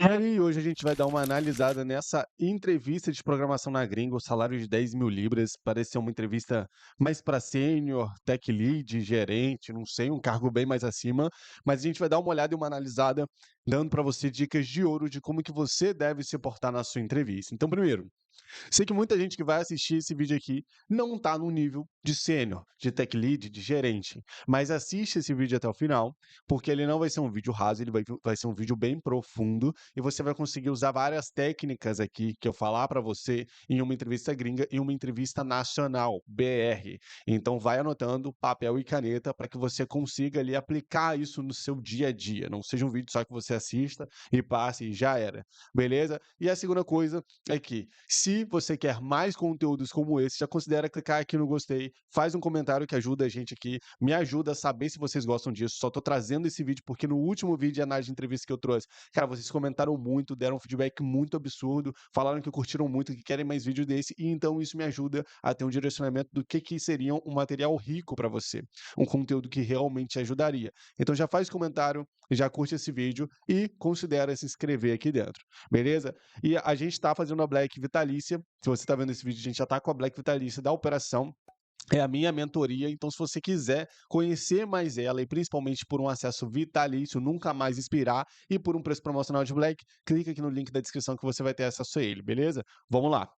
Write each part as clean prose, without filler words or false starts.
E aí, hoje a gente vai dar uma analisada nessa entrevista de programação na gringa, o salário de 10.000 libras, parece ser uma entrevista mais para sênior, tech lead, gerente, não sei, um cargo bem mais acima, mas a gente vai dar uma olhada e uma analisada, dando para você dicas de ouro de como que você deve se portar na sua entrevista. Então, primeiro, sei que muita gente que vai assistir esse vídeo aqui não está no nível de sênior, de tech lead, de gerente, mas assiste esse vídeo até o final, porque ele não vai ser um vídeo raso, ele vai ser um vídeo bem profundo e você vai conseguir usar várias técnicas aqui que eu falar para você em uma entrevista gringa e uma entrevista nacional, BR. Então vai anotando papel e caneta para que você consiga ali aplicar isso no seu dia a dia, não seja um vídeo só que você assista e passe e já era, beleza? E a segunda coisa é que, se você quer mais conteúdos como esse, já considera clicar aqui no gostei, faz um comentário que ajuda a gente aqui, me ajuda a saber se vocês gostam disso. Só tô trazendo esse vídeo porque no último vídeo de análise de entrevista que eu trouxe, cara, vocês comentaram muito, deram um feedback muito absurdo, falaram que curtiram muito, que querem mais vídeos desse, e então isso me ajuda a ter um direcionamento do que seria um material rico para você, um conteúdo que realmente te ajudaria. Então já faz comentário, já curte esse vídeo e considera se inscrever aqui dentro, beleza? E a gente está fazendo a Black Vitalícia. Se você está vendo esse vídeo, a gente já está com a Black Vitalícia da operação. É a minha mentoria, então se você quiser conhecer mais ela e principalmente por um acesso vitalício, nunca mais expirar e por um preço promocional de Black, clica aqui no link da descrição que você vai ter acesso a ele, beleza? Vamos lá.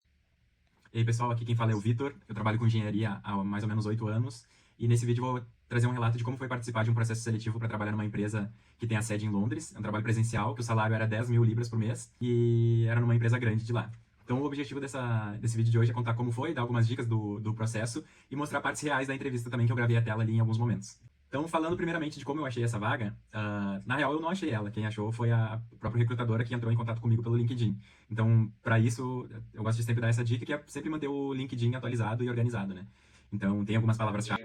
E aí, pessoal, aqui quem fala é o Vitor. Eu trabalho com engenharia há mais ou menos 8 anos. E nesse vídeo eu vou trazer um relato de como foi participar de um processo seletivo para trabalhar numa empresa que tem a sede em Londres. É um trabalho presencial, que o salário era 10.000 libras por mês. E era numa empresa grande de lá. Então o objetivo desse vídeo de hoje é contar como foi, dar algumas dicas do processo e mostrar partes reais da entrevista também, que eu gravei a tela ali em alguns momentos. Então, falando primeiramente de como eu achei essa vaga, na real eu não achei ela. Quem achou foi a própria recrutadora que entrou em contato comigo pelo LinkedIn. Então, para isso, eu gosto de sempre dar essa dica, que é sempre manter o LinkedIn atualizado e organizado, né? Então, tem algumas palavras-chave.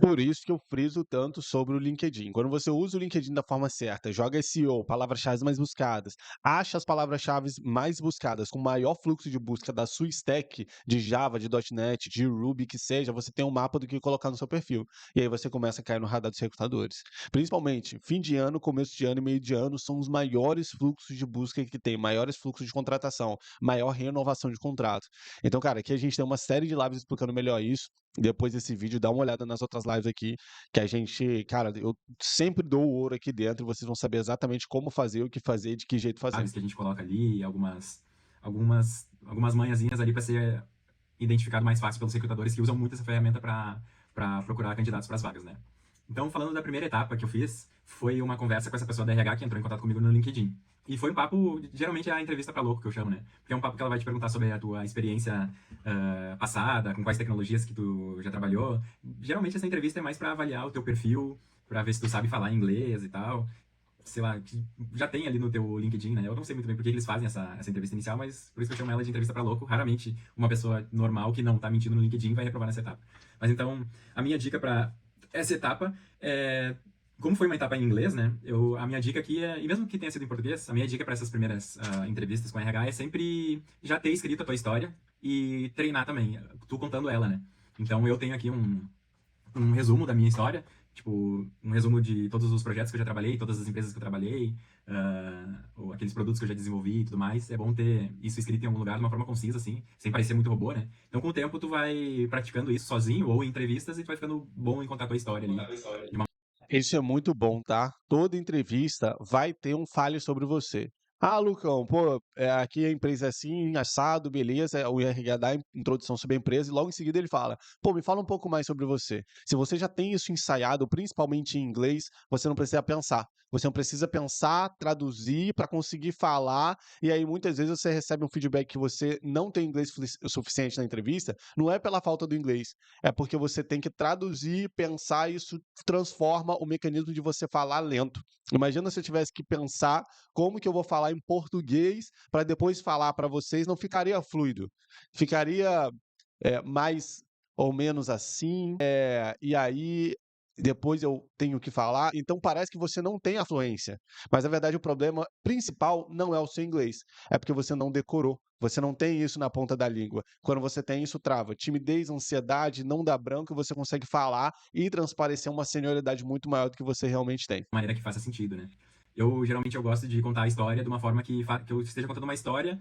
Por isso que eu friso tanto sobre o LinkedIn. Quando você usa o LinkedIn da forma certa, joga SEO, palavras-chave mais buscadas, acha as palavras-chave mais buscadas com maior fluxo de busca da sua stack de Java, de .NET, de Ruby, que seja, você tem um mapa do que colocar no seu perfil. E aí você começa a cair no radar dos recrutadores. Principalmente, fim de ano, começo de ano e meio de ano são os maiores fluxos de busca que tem, maiores fluxos de contratação, maior renovação de contrato. Então, cara, aqui a gente tem uma série de lives explicando melhor isso. Depois desse vídeo, dá uma olhada nas outras lives aqui, que a gente, cara, eu sempre dou o ouro aqui dentro e vocês vão saber exatamente como fazer, o que fazer e de que jeito fazer. Que a gente coloca ali, algumas manhãzinhas ali para ser identificado mais fácil pelos recrutadores que usam muito essa ferramenta para procurar candidatos para as vagas, né? Então, falando da primeira etapa que eu fiz, foi uma conversa com essa pessoa da RH que entrou em contato comigo no LinkedIn. E foi um papo, geralmente é a entrevista para louco que eu chamo, né? Porque é um papo que ela vai te perguntar sobre a tua experiência passada, com quais tecnologias que tu já trabalhou. Geralmente essa entrevista é mais para avaliar o teu perfil, para ver se tu sabe falar inglês e tal. Sei lá, que já tem ali no teu LinkedIn, né? Eu não sei muito bem por que eles fazem essa entrevista inicial, mas por isso que eu chamo ela de entrevista para louco. Raramente uma pessoa normal que não tá mentindo no LinkedIn vai reprovar nessa etapa. Mas então, a minha dica para essa etapa é, como foi uma etapa em inglês, né? A minha dica aqui é, e mesmo que tenha sido em português, a minha dica para essas primeiras entrevistas com a RH é sempre já ter escrito a tua história e treinar também, tu contando ela, né? Então eu tenho aqui um resumo da minha história, tipo, um resumo de todos os projetos que eu já trabalhei, todas as empresas que eu trabalhei, ou aqueles produtos que eu já desenvolvi e tudo mais. É bom ter isso escrito em algum lugar de uma forma concisa, assim, sem parecer muito robô, né? Então, com o tempo, tu vai praticando isso sozinho ou em entrevistas e tu vai ficando bom em contar a tua história ali. Isso é muito bom, tá? Toda entrevista vai ter um fale sobre você. Ah, Lucão, pô, aqui a empresa é assim, assado, beleza. O RH dá a introdução sobre a empresa e logo em seguida ele fala: pô, me fala um pouco mais sobre você. Se você já tem isso ensaiado, principalmente em inglês, você não precisa pensar. Você não precisa pensar, traduzir para conseguir falar. E aí muitas vezes você recebe um feedback que você não tem inglês o suficiente na entrevista. Não é pela falta do inglês, é porque você tem que traduzir, pensar, e isso transforma o mecanismo de você falar lento. Imagina se eu tivesse que pensar como que eu vou falar em português para depois falar para vocês, não ficaria fluido. Ficaria mais ou menos assim, e aí depois eu tenho que falar, então parece que você não tem a fluência. Mas na verdade o problema principal não é o seu inglês, é porque você não decorou. Você não tem isso na ponta da língua. Quando você tem isso, trava. Timidez, ansiedade, não dá branco, e você consegue falar e transparecer uma senioridade muito maior do que você realmente tem. Maneira que faça sentido, né? Geralmente eu gosto de contar a história de uma forma que eu esteja contando uma história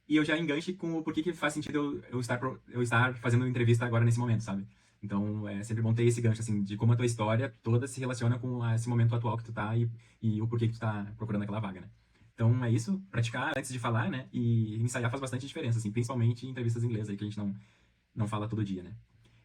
e eu já enganche com o porquê que faz sentido eu estar fazendo entrevista agora nesse momento, sabe? Então é sempre bom ter esse gancho, assim, de como a tua história toda se relaciona com esse momento atual que tu tá e o porquê que tu tá procurando aquela vaga, né? Então é isso, praticar antes de falar, né? E ensaiar faz bastante diferença, assim, principalmente em entrevistas em inglês aí que a gente não fala todo dia, né?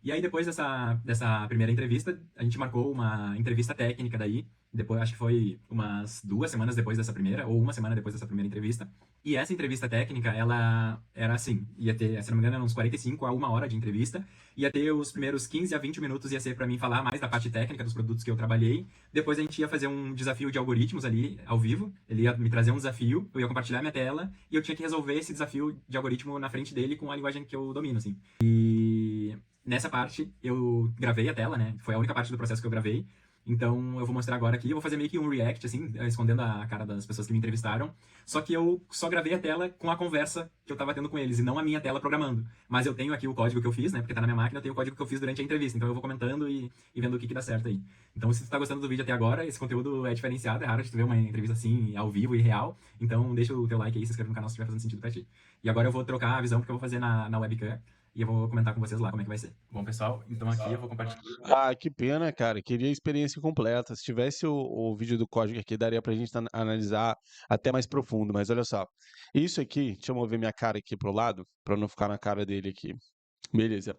E aí, depois dessa primeira entrevista, a gente marcou uma entrevista técnica daí. Depois, acho que foi umas 2 semanas depois dessa primeira, ou uma semana depois dessa primeira entrevista. E essa entrevista técnica, ela era assim, ia ter, se não me engano, uns 45 a 1 hora de entrevista. Ia ter os primeiros 15 a 20 minutos, ia ser para mim falar mais da parte técnica dos produtos que eu trabalhei. Depois a gente ia fazer um desafio de algoritmos ali, ao vivo. Ele ia me trazer um desafio, eu ia compartilhar minha tela, e eu tinha que resolver esse desafio de algoritmo na frente dele com a linguagem que eu domino, assim. E nessa parte eu gravei a tela, né? Foi a única parte do processo que eu gravei. Então eu vou mostrar agora aqui. Eu vou fazer meio que um react, assim, escondendo a cara das pessoas que me entrevistaram. Só que eu só gravei a tela com a conversa que eu tava tendo com eles, e não a minha tela programando. Mas eu tenho aqui o código que eu fiz, né? Porque tá na minha máquina, eu tenho o código que eu fiz durante a entrevista. Então eu vou comentando e vendo o que dá certo aí. Então, se tu tá gostando do vídeo até agora, esse conteúdo é diferenciado, é raro de tu ver uma entrevista assim, ao vivo e real. Então deixa o teu like aí, se inscreve no canal se estiver fazendo sentido pra ti. E agora eu vou trocar a visão, porque eu vou fazer na webcam. E eu vou comentar com vocês lá como é que vai ser. Bom, pessoal, então aqui eu vou compartilhar. Ah, que pena, cara. Queria a experiência completa. Se tivesse o vídeo do código aqui, daria pra gente analisar até mais profundo. Mas olha só. Isso aqui, deixa eu mover minha cara aqui pro lado, pra não ficar na cara dele aqui. Beleza.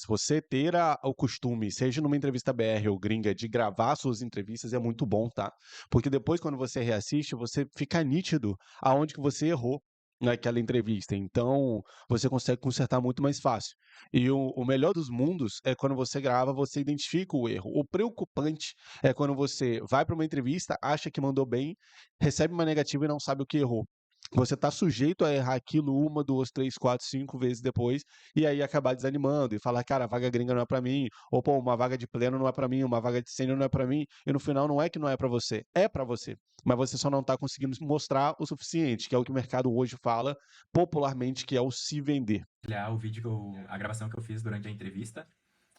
Você ter o costume, seja numa entrevista BR ou gringa, de gravar suas entrevistas é muito bom, tá? Porque depois, quando você reassiste, você fica nítido aonde que você errou naquela entrevista. Então, você consegue consertar muito mais fácil. E o melhor dos mundos é quando você grava, você identifica o erro. O preocupante é quando você vai para uma entrevista, acha que mandou bem, recebe uma negativa e não sabe o que errou. Você está sujeito a errar aquilo 1, 2, 3, 4, 5 vezes depois, e aí acabar desanimando e falar, cara, a vaga gringa não é para mim, ou pô, uma vaga de pleno não é para mim, uma vaga de sênior não é para mim, e no final não é que não é para você, é para você, mas você só não está conseguindo mostrar o suficiente, que é o que o mercado hoje fala popularmente, que é o se vender. O vídeo, a gravação que eu fiz durante a entrevista.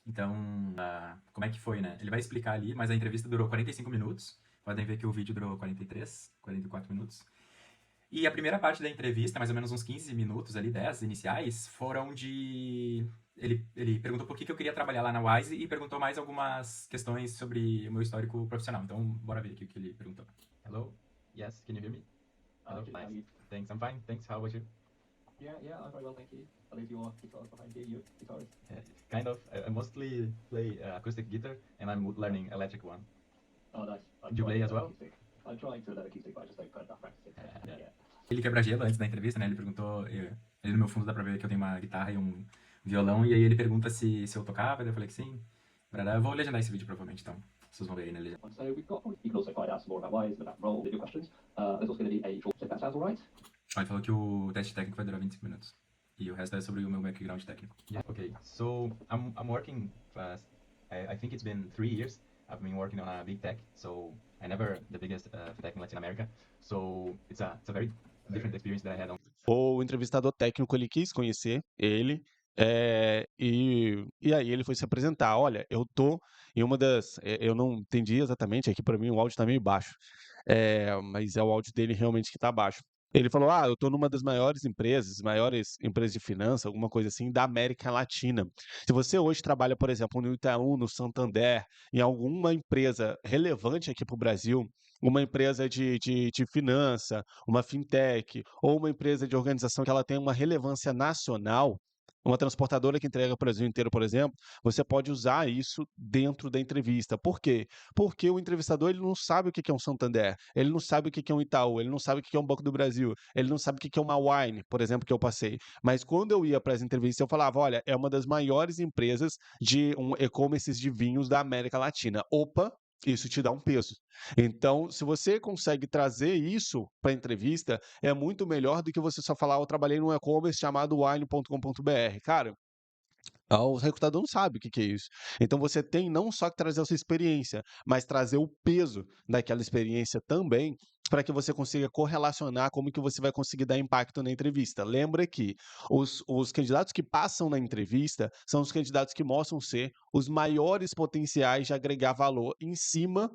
Então, como é que foi, né? Ele vai explicar ali, mas a entrevista durou 45 minutos. Podem ver que o vídeo durou 43, 44 minutos. E a primeira parte da entrevista, mais ou menos uns 15 minutos ali, 10 iniciais, foram de... Ele perguntou por que eu queria trabalhar lá na Wise e perguntou mais algumas questões sobre o meu histórico profissional. Então, bora ver aqui o que ele perguntou. Hello? Yes, can you hear me? Hello, nice. Thanks, I'm fine. Thanks, how about you? Yeah, I'm very well, thank you. I believe you're guitarist behind here. You're guitarist. Kind of. I mostly play acoustic guitar, and I'm learning electric one. Oh, nice. Do you play as well? I'm trying to learn acoustic, but I just don't put enough practice in. Yeah. Ele quebra gelo antes da entrevista, né? Ele perguntou, ele no meu fundo dá pra ver que eu tenho uma guitarra e um violão, e aí ele pergunta se eu tocava, daí eu falei que sim. Eu vou legendar esse vídeo provavelmente, então vocês vão ver aí na legenda. So we've got, you can also find out some more about Wise and about role in your questions. There's also going to be a short, if that sounds alright. Ele falou que o teste técnico vai durar 25 minutos. E o resto é sobre o meu background técnico. Yeah, okay. So I'm working fast. I think it's been 3 years. I've been working on a big tech, so I never the biggest tech in Latin America. So it's a very different experience that I had. O entrevistador técnico, ele quis conhecer ele, e aí ele foi se apresentar. Olha, eu tô em uma das... eu não entendi exatamente, aqui para mim o áudio tá meio baixo, mas é o áudio dele realmente que tá baixo. Ele falou, eu tô numa das maiores empresas de finanças, alguma coisa assim, da América Latina. Se você hoje trabalha, por exemplo, no Itaú, no Santander, em alguma empresa relevante aqui para o Brasil, uma empresa de finança, uma fintech, ou uma empresa de organização que ela tem uma relevância nacional, uma transportadora que entrega para o Brasil inteiro, por exemplo, você pode usar isso dentro da entrevista. Por quê? Porque o entrevistador ele não sabe o que é um Santander, ele não sabe o que é um Itaú, ele não sabe o que é um Banco do Brasil, ele não sabe o que é uma Wine, por exemplo, que eu passei. Mas quando eu ia para as entrevistas, eu falava, olha, é uma das maiores empresas de e-commerce de vinhos da América Latina. Opa, isso te dá um peso. Então, se você consegue trazer isso para a entrevista, é muito melhor do que você só falar, eu trabalhei num e-commerce chamado wine.com.br. Cara, o recrutador não sabe o que é isso. Então você tem não só que trazer a sua experiência, mas trazer o peso daquela experiência também, para que você consiga correlacionar como que você vai conseguir dar impacto na entrevista. Lembra que os candidatos que passam na entrevista são os candidatos que mostram ser os maiores potenciais de agregar valor em cima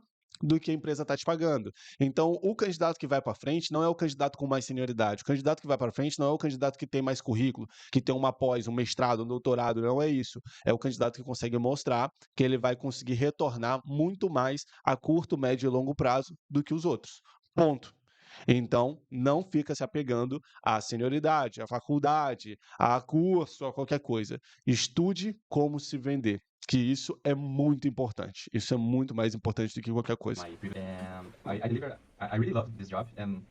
do que a empresa está te pagando. Então, o candidato que vai para frente não é o candidato com mais senioridade. O candidato que vai para frente não é o candidato que tem mais currículo, que tem uma pós, um mestrado, um doutorado. Não é isso. É o candidato que consegue mostrar que ele vai conseguir retornar muito mais a curto, médio e longo prazo do que os outros. Ponto. Então, não fica se apegando à senioridade, à faculdade, a curso, a qualquer coisa. Estude como se vender, que isso é muito importante. Isso é muito mais importante do que qualquer coisa. And I deliver. I really love this job, and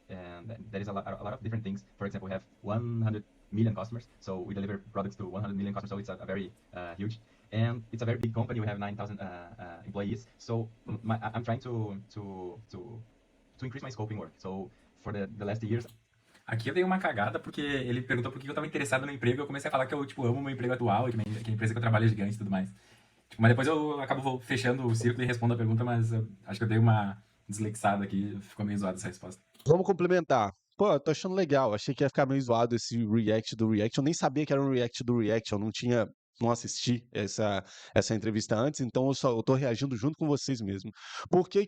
there is a lot of different things. For example, we have 100 million customers, so we deliver products to 100 million customers. So it's a very huge, and it's a very big company. We have 9,000 employees. So I'm trying to increase my scope in work. So for the last years. Aqui eu dei uma cagada porque ele perguntou por que eu tava interessado no emprego e eu comecei a falar que eu, tipo, amo meu emprego atual e que a empresa que eu trabalho é gigante e tudo mais. Tipo, mas depois eu acabo fechando o círculo e respondo a pergunta, mas eu acho que eu dei uma desleixada aqui, ficou meio zoada essa resposta. Vamos complementar. Pô, eu tô achando legal. Achei que ia ficar meio zoado esse react do react. Eu nem sabia que era um react do react. Eu não assisti essa entrevista antes, então eu tô reagindo junto com vocês mesmo. Por que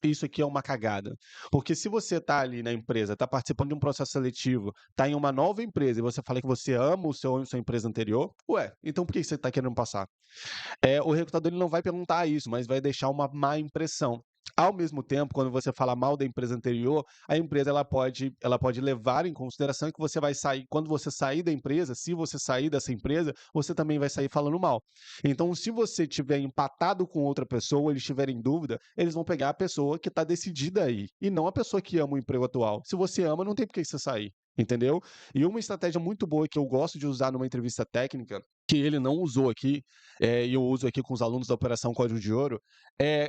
isso aqui é uma cagada? Porque se você tá ali na empresa, tá participando de um processo seletivo, tá em uma nova empresa e você fala que você ama sua empresa anterior, ué, então por que você tá querendo passar? O recrutador ele não vai perguntar isso, mas vai deixar uma má impressão. Ao mesmo tempo, quando você fala mal da empresa anterior, a empresa ela pode levar em consideração que você vai sair, quando você sair da empresa, se você sair dessa empresa, você também vai sair falando mal. Então, se você tiver empatado com outra pessoa, eles tiverem dúvida, eles vão pegar a pessoa que está decidida aí, e não a pessoa que ama o emprego atual. Se você ama, não tem por que você sair. Entendeu? E uma estratégia muito boa que eu gosto de usar numa entrevista técnica, que ele não usou aqui, e eu uso aqui com os alunos da Operação Código de Ouro,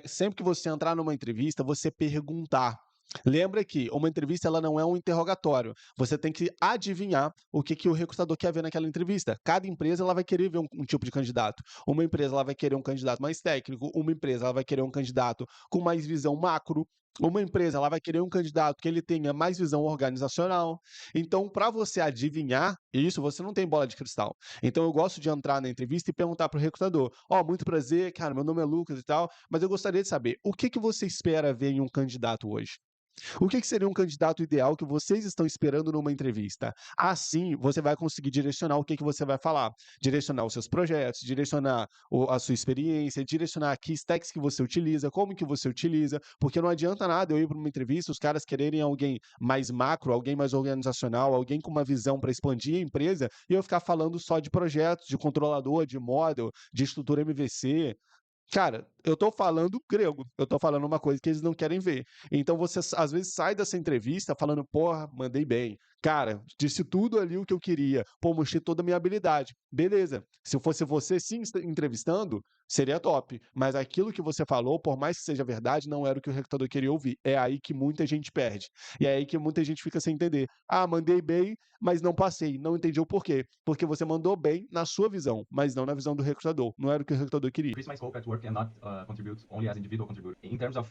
sempre que você entrar numa entrevista, você perguntar. Lembra que uma entrevista ela não é um interrogatório. Você tem que adivinhar o que o recrutador quer ver naquela entrevista. Cada empresa ela vai querer ver um tipo de candidato. Uma empresa ela vai querer um candidato mais técnico, uma empresa ela vai querer um candidato com mais visão macro, uma empresa ela vai querer um candidato que ele tenha mais visão organizacional. Então, para você adivinhar isso, você não tem bola de cristal. Então, eu gosto de entrar na entrevista e perguntar para o recrutador: muito prazer, cara, meu nome é Lucas e tal, mas eu gostaria de saber, o que você espera ver em um candidato hoje? O que seria um candidato ideal que vocês estão esperando numa entrevista? Assim, você vai conseguir direcionar o que você vai falar. Direcionar os seus projetos, direcionar a sua experiência, direcionar que stacks que você utiliza, como que você utiliza, porque não adianta nada eu ir para uma entrevista, os caras quererem alguém mais macro, alguém mais organizacional, alguém com uma visão para expandir a empresa, e eu ficar falando só de projetos, de controlador, de model, de estrutura MVC. Cara, eu tô falando grego, eu tô falando uma coisa que eles não querem ver. Então você às vezes sai dessa entrevista falando, porra, mandei bem. Cara, disse tudo ali o que eu queria. Pô, mostrei toda a minha habilidade. Beleza. Se fosse você se entrevistando, seria top. Mas aquilo que você falou, por mais que seja verdade, não era o que o recrutador queria ouvir. É aí que muita gente perde. E é aí que muita gente fica sem entender. Ah, mandei bem, mas não passei. Não entendi o porquê. Porque você mandou bem na sua visão, mas não na visão do recrutador. Não era o que o recrutador queria. Increase my scope at work and not contribute only as individual contributor. In terms of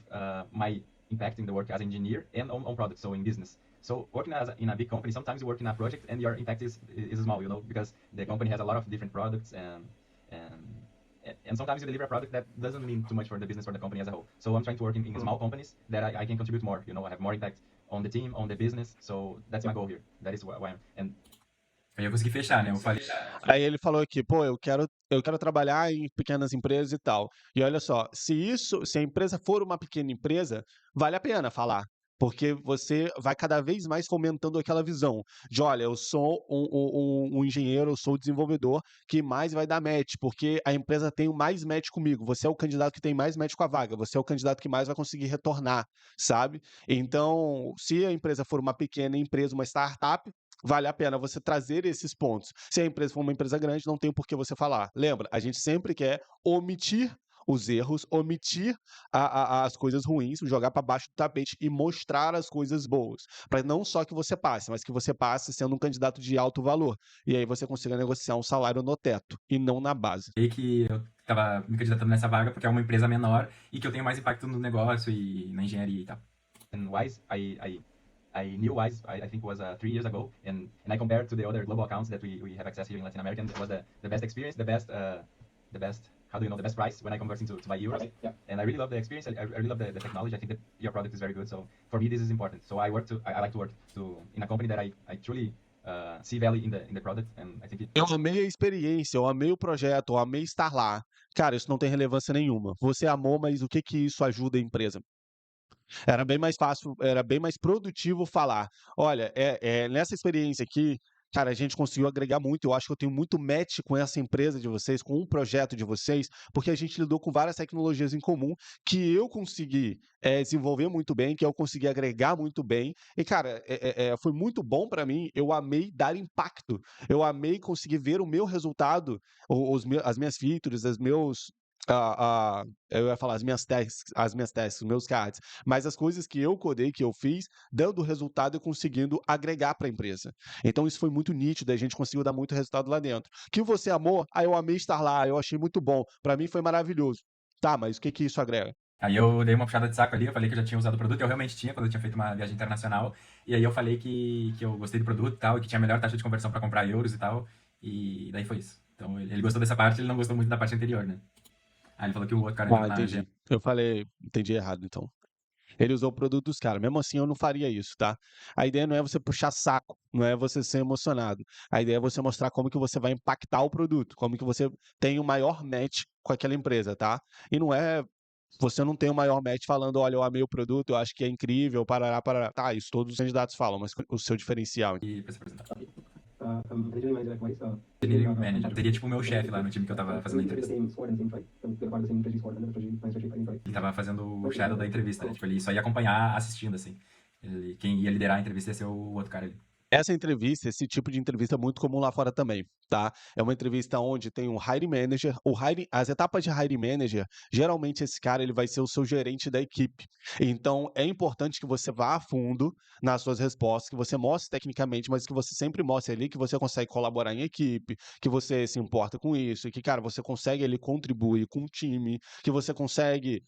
my impact in the work as engineer and on products, so in business. So working in a big company, sometimes you work in a project and your impact is small, because the company has a lot of different products and sometimes you deliver a product that doesn't mean too much for the business or the company as a whole. So I'm trying to work in small companies that I can contribute more, I have more impact on the team, on the business. So that's my goal here. That is why I'm... Aí eu consegui fechar, né? Eu falei. Aí ele falou aqui, pô, eu quero trabalhar em pequenas empresas e tal. E olha só, se a empresa for uma pequena empresa, vale a pena falar. Porque você vai cada vez mais fomentando aquela visão de, olha, eu sou um engenheiro, eu sou o desenvolvedor que mais vai dar match, porque a empresa tem mais match comigo. Você é o candidato que tem mais match com a vaga, você é o candidato que mais vai conseguir retornar, sabe? Então, se a empresa for uma pequena empresa, uma startup, vale a pena você trazer esses pontos. Se a empresa for uma empresa grande, não tem por que você falar. Lembra, a gente sempre quer omitir os erros, omitir as coisas ruins, jogar para baixo do tapete e mostrar as coisas boas. Para não só que você passe, mas que você passe sendo um candidato de alto valor. E aí você consiga negociar um salário no teto e não na base. E que eu tava me candidatando nessa vaga porque é uma empresa menor e que eu tenho mais impacto no negócio e na engenharia e tal. And Wise, I knew Wise, I think it was 3 years ago, and I compared to the other global accounts that we have access here in Latin America, and it was the best experience, the best how do you know, the best price when I convert into to buy euros. Okay, yeah. And I really love the experience. I really love the technology. I think that your product is very good. So for me, this is important. So I like to work in a company that I truly see value in the product, and I think it. Eu amei a experiência, eu amei o projeto, eu amei estar lá. Cara, isso não tem relevância nenhuma. Você amou, mas o que que isso ajuda a empresa? Era bem mais fácil, era bem mais produtivo falar: "Olha, nessa experiência aqui, cara, a gente conseguiu agregar muito, eu acho que eu tenho muito match com essa empresa de vocês, com o projeto de vocês, porque a gente lidou com várias tecnologias em comum que eu consegui, desenvolver muito bem, que eu consegui agregar muito bem". E, cara, foi muito bom para mim, eu amei dar impacto, eu amei conseguir ver o meu resultado, o os me as minhas features, eu ia falar as minhas tasks, os meus cards, mas as coisas que eu codei, que eu fiz, dando resultado e conseguindo agregar para a empresa. Então isso foi muito nítido, a gente conseguiu dar muito resultado lá dentro. Que você amou? Ah, eu amei estar lá, eu achei muito bom, para mim foi maravilhoso. Tá, mas o que que isso agrega? Aí eu dei uma puxada de saco ali, eu falei que eu já tinha usado o produto, eu realmente tinha, quando eu tinha feito uma viagem internacional, e aí eu falei que eu gostei do produto e tal, e que tinha a melhor taxa de conversão para comprar euros e tal, e daí foi isso. Então ele gostou dessa parte, ele não gostou muito da parte anterior, né? Aí ele falou que o outro cara entrou Ah, na entendi. Eu falei, entendi errado então. Ele usou o produto dos caras. Mesmo assim, eu não faria isso, tá? A ideia não é você puxar saco, não é você ser emocionado. A ideia é você mostrar como que você vai impactar o produto, como que você tem o maior match com aquela empresa, tá? E não é você não tem o maior match falando, olha, eu amei o produto, eu acho que é incrível, parará, parará. Tá, isso todos os candidatos falam, mas o seu diferencial. e pra se apresentar. Engineering manager at Kuwait. Engineering Manager. Seria tipo o meu chefe lá no time que eu tava fazendo a We did the entrevista. same squad and team fight. So we were part of the same strategy squad and the strategy fighting fight. Ele tava fazendo o shadow da entrevista, né? Tipo, ele só ia acompanhar assistindo, assim. Quem ia liderar a entrevista ia ser o outro cara ali. Essa entrevista, esse tipo de entrevista é muito comum lá fora também, tá? É uma entrevista onde tem um hiring manager, as etapas de hiring manager, geralmente esse cara ele vai ser o seu gerente da equipe. Então é importante que você vá a fundo nas suas respostas, que você mostre tecnicamente, mas que você sempre mostre ali que você consegue colaborar em equipe, que você se importa com isso, e que, cara, você consegue ali contribuir com o time, que você consegue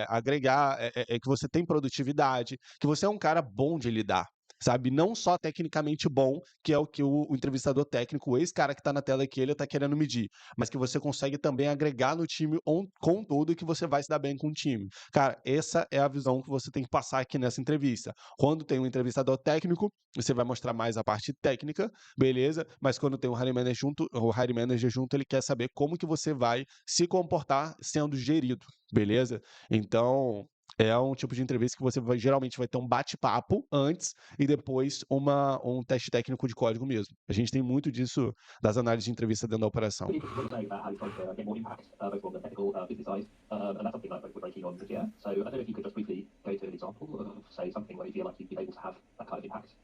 agregar, que você tem produtividade, que você é um cara bom de lidar. Sabe, não só tecnicamente bom, que é o que o entrevistador técnico, o ex-cara que tá na tela aqui, ele tá querendo medir, mas que você consegue também agregar no time com tudo e que você vai se dar bem com o time. Cara, essa é a visão que você tem que passar aqui nessa entrevista. Quando tem um entrevistador técnico, você vai mostrar mais a parte técnica, beleza? Mas quando tem o hiring manager junto, ele quer saber como que você vai se comportar sendo gerido, beleza? Então, é um tipo de entrevista que você geralmente vai ter um bate-papo antes e depois um teste técnico de código mesmo. A gente tem muito disso das análises de entrevista dentro da operação. Really interested to know about how you try to get more impact, both from the technical business side, and that's something we're very keen on this year. So I don't know if you could just briefly go to an example of, say, something where you feel like you've been able to have that kind of impact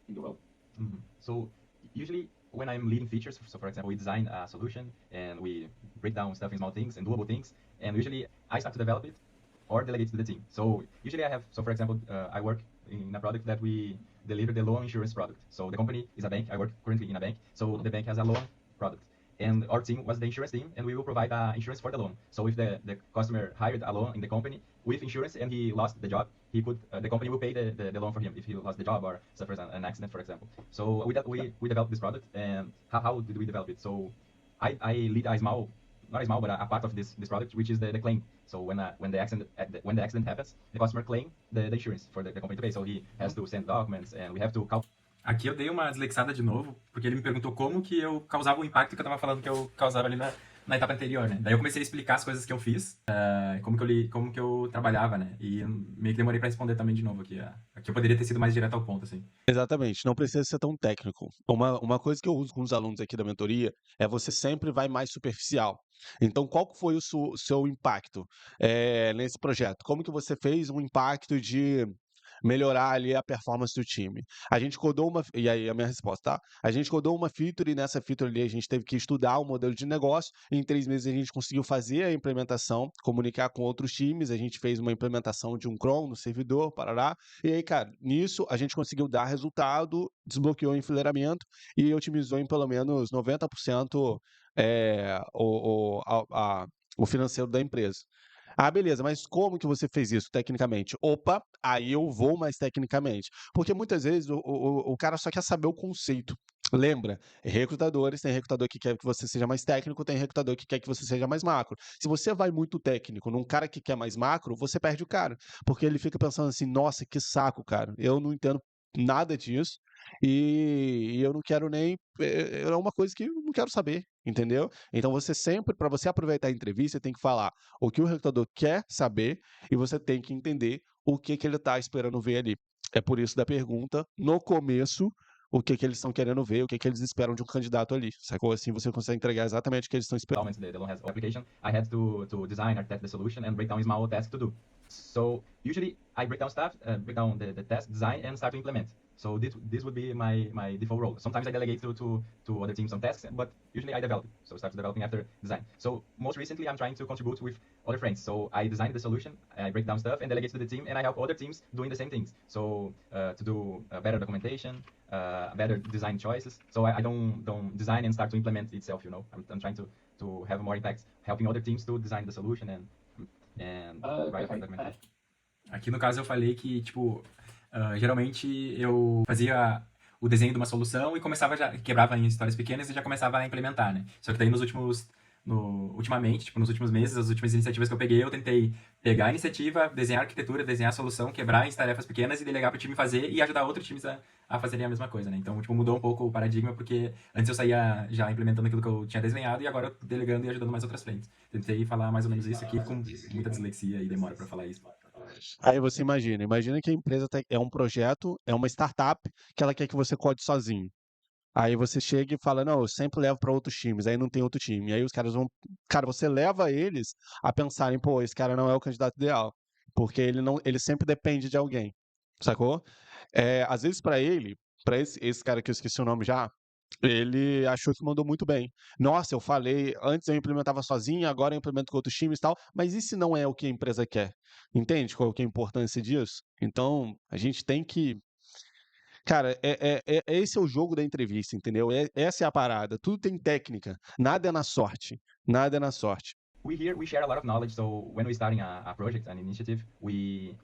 in your role. Mhm. So usually when I'm leading features, so for example, we design a solution and we break down stuff in small things and doable things, and usually I start to develop it or delegate to the team. So usually so for example, I work in a product that we deliver the loan insurance product. So the company is a bank. I work currently in a bank. So the bank has a loan product. And our team was the insurance team, and we will provide insurance for the loan. So if the customer hired a loan in the company with insurance and he lost the job, the company will pay the loan for him if he lost the job or suffers an accident, for example. So we developed this product, and how did we develop it? So I lead not a small, but a part of this product, which is the claim. So when the accident happens, the customer claim the insurance for the company to pay. So he has to send documents, and we have to calculate. Aqui eu dei uma desleixada de novo, porque ele me perguntou como que eu causava o impacto que eu tava falando que eu causava ali na etapa anterior, né? Daí eu comecei a explicar as coisas que eu fiz, como que eu trabalhava, né? E eu meio que demorei pra responder também de novo aqui. Aqui eu poderia ter sido mais direto ao ponto, assim. Exatamente, não precisa ser tão técnico. Uma coisa que eu uso com os alunos aqui da mentoria é você sempre vai mais superficial. Então, qual que foi o seu impacto nesse projeto? Como que você fez um impacto de melhorar ali a performance do time? A gente codou e aí a minha resposta, tá? A gente codou uma feature e nessa feature ali a gente teve que estudar o modelo de negócio. Em 3 meses a gente conseguiu fazer a implementação, comunicar com outros times, a gente fez uma implementação de um cron no servidor, parará. E aí, cara, nisso a gente conseguiu dar resultado, desbloqueou o enfileiramento e otimizou em pelo menos 90% o financeiro da empresa. Ah, beleza, mas como que você fez isso tecnicamente? Opa, aí eu vou mais tecnicamente. Porque muitas vezes o cara só quer saber o conceito. Lembra, recrutadores, tem recrutador que quer que você seja mais técnico, tem recrutador que quer que você seja mais macro. Se você vai muito técnico num cara que quer mais macro, você perde o cara, porque ele fica pensando assim, nossa, que saco, cara, eu não entendo nada disso e eu não quero nem, é uma coisa que eu não quero saber, entendeu? Então você sempre, para você aproveitar a entrevista, tem que falar o que o recrutador quer saber e você tem que entender o que ele está esperando ver ali. É por isso da pergunta, no começo, o que eles estão querendo ver, o que eles esperam de um candidato ali, sacou? Assim você consegue entregar exatamente o que eles estão esperando. Elements the loan has application, I had to design, architect the solution, and break down small tasks to do. So usually I break down stuff, break down the task design, and start to implement. So this would be my default role. Sometimes I delegate to other teams some tasks, but usually I develop it. So start developing after design. So most recently I'm trying to contribute with other friends. So I designed the solution, I break down stuff and delegate to the team, and I help other teams doing the same things. So to do better documentation, better design choices. So I don't design and start to implement itself. You know, I'm trying to have more impact, helping other teams to design the solution and write Okay. documentation. Aqui no caso eu falei que, tipo, geralmente eu fazia o desenho de uma solução e começava já, quebrava em histórias pequenas e já começava a implementar, né? Só que daí ultimamente, tipo, nos últimos meses, as últimas iniciativas que eu peguei, eu tentei pegar a iniciativa, desenhar a arquitetura, desenhar a solução, quebrar em tarefas pequenas e delegar para o time fazer e ajudar outros times a fazerem a mesma coisa, né? Então, tipo, mudou um pouco o paradigma, porque antes eu saía já implementando aquilo que eu tinha desenhado e agora eu delegando e ajudando mais outras frentes. Tentei falar mais ou menos isso aqui com muita dislexia e demora para falar isso. Aí você imagina que a empresa é um projeto, é uma startup que ela quer que você code sozinho. Aí você chega e fala, não, eu sempre levo para outros times, aí não tem outro time. Aí os caras vão, cara, você leva eles a pensarem, pô, esse cara não é o candidato ideal, porque ele sempre depende de alguém, sacou? Às vezes para esse cara que eu esqueci o nome já, ele achou que mandou muito bem. Nossa, eu falei, antes eu implementava sozinho, agora eu implemento com outros times e tal, mas e se não é o que a empresa quer? Entende qual que é a importância disso? Então, a gente tem que. Cara, esse é o jogo da entrevista, entendeu? Essa é a parada. Tudo tem técnica. Nada é na sorte. Nada é na sorte. We share a lot of knowledge. So when we starting a project, an initiative, we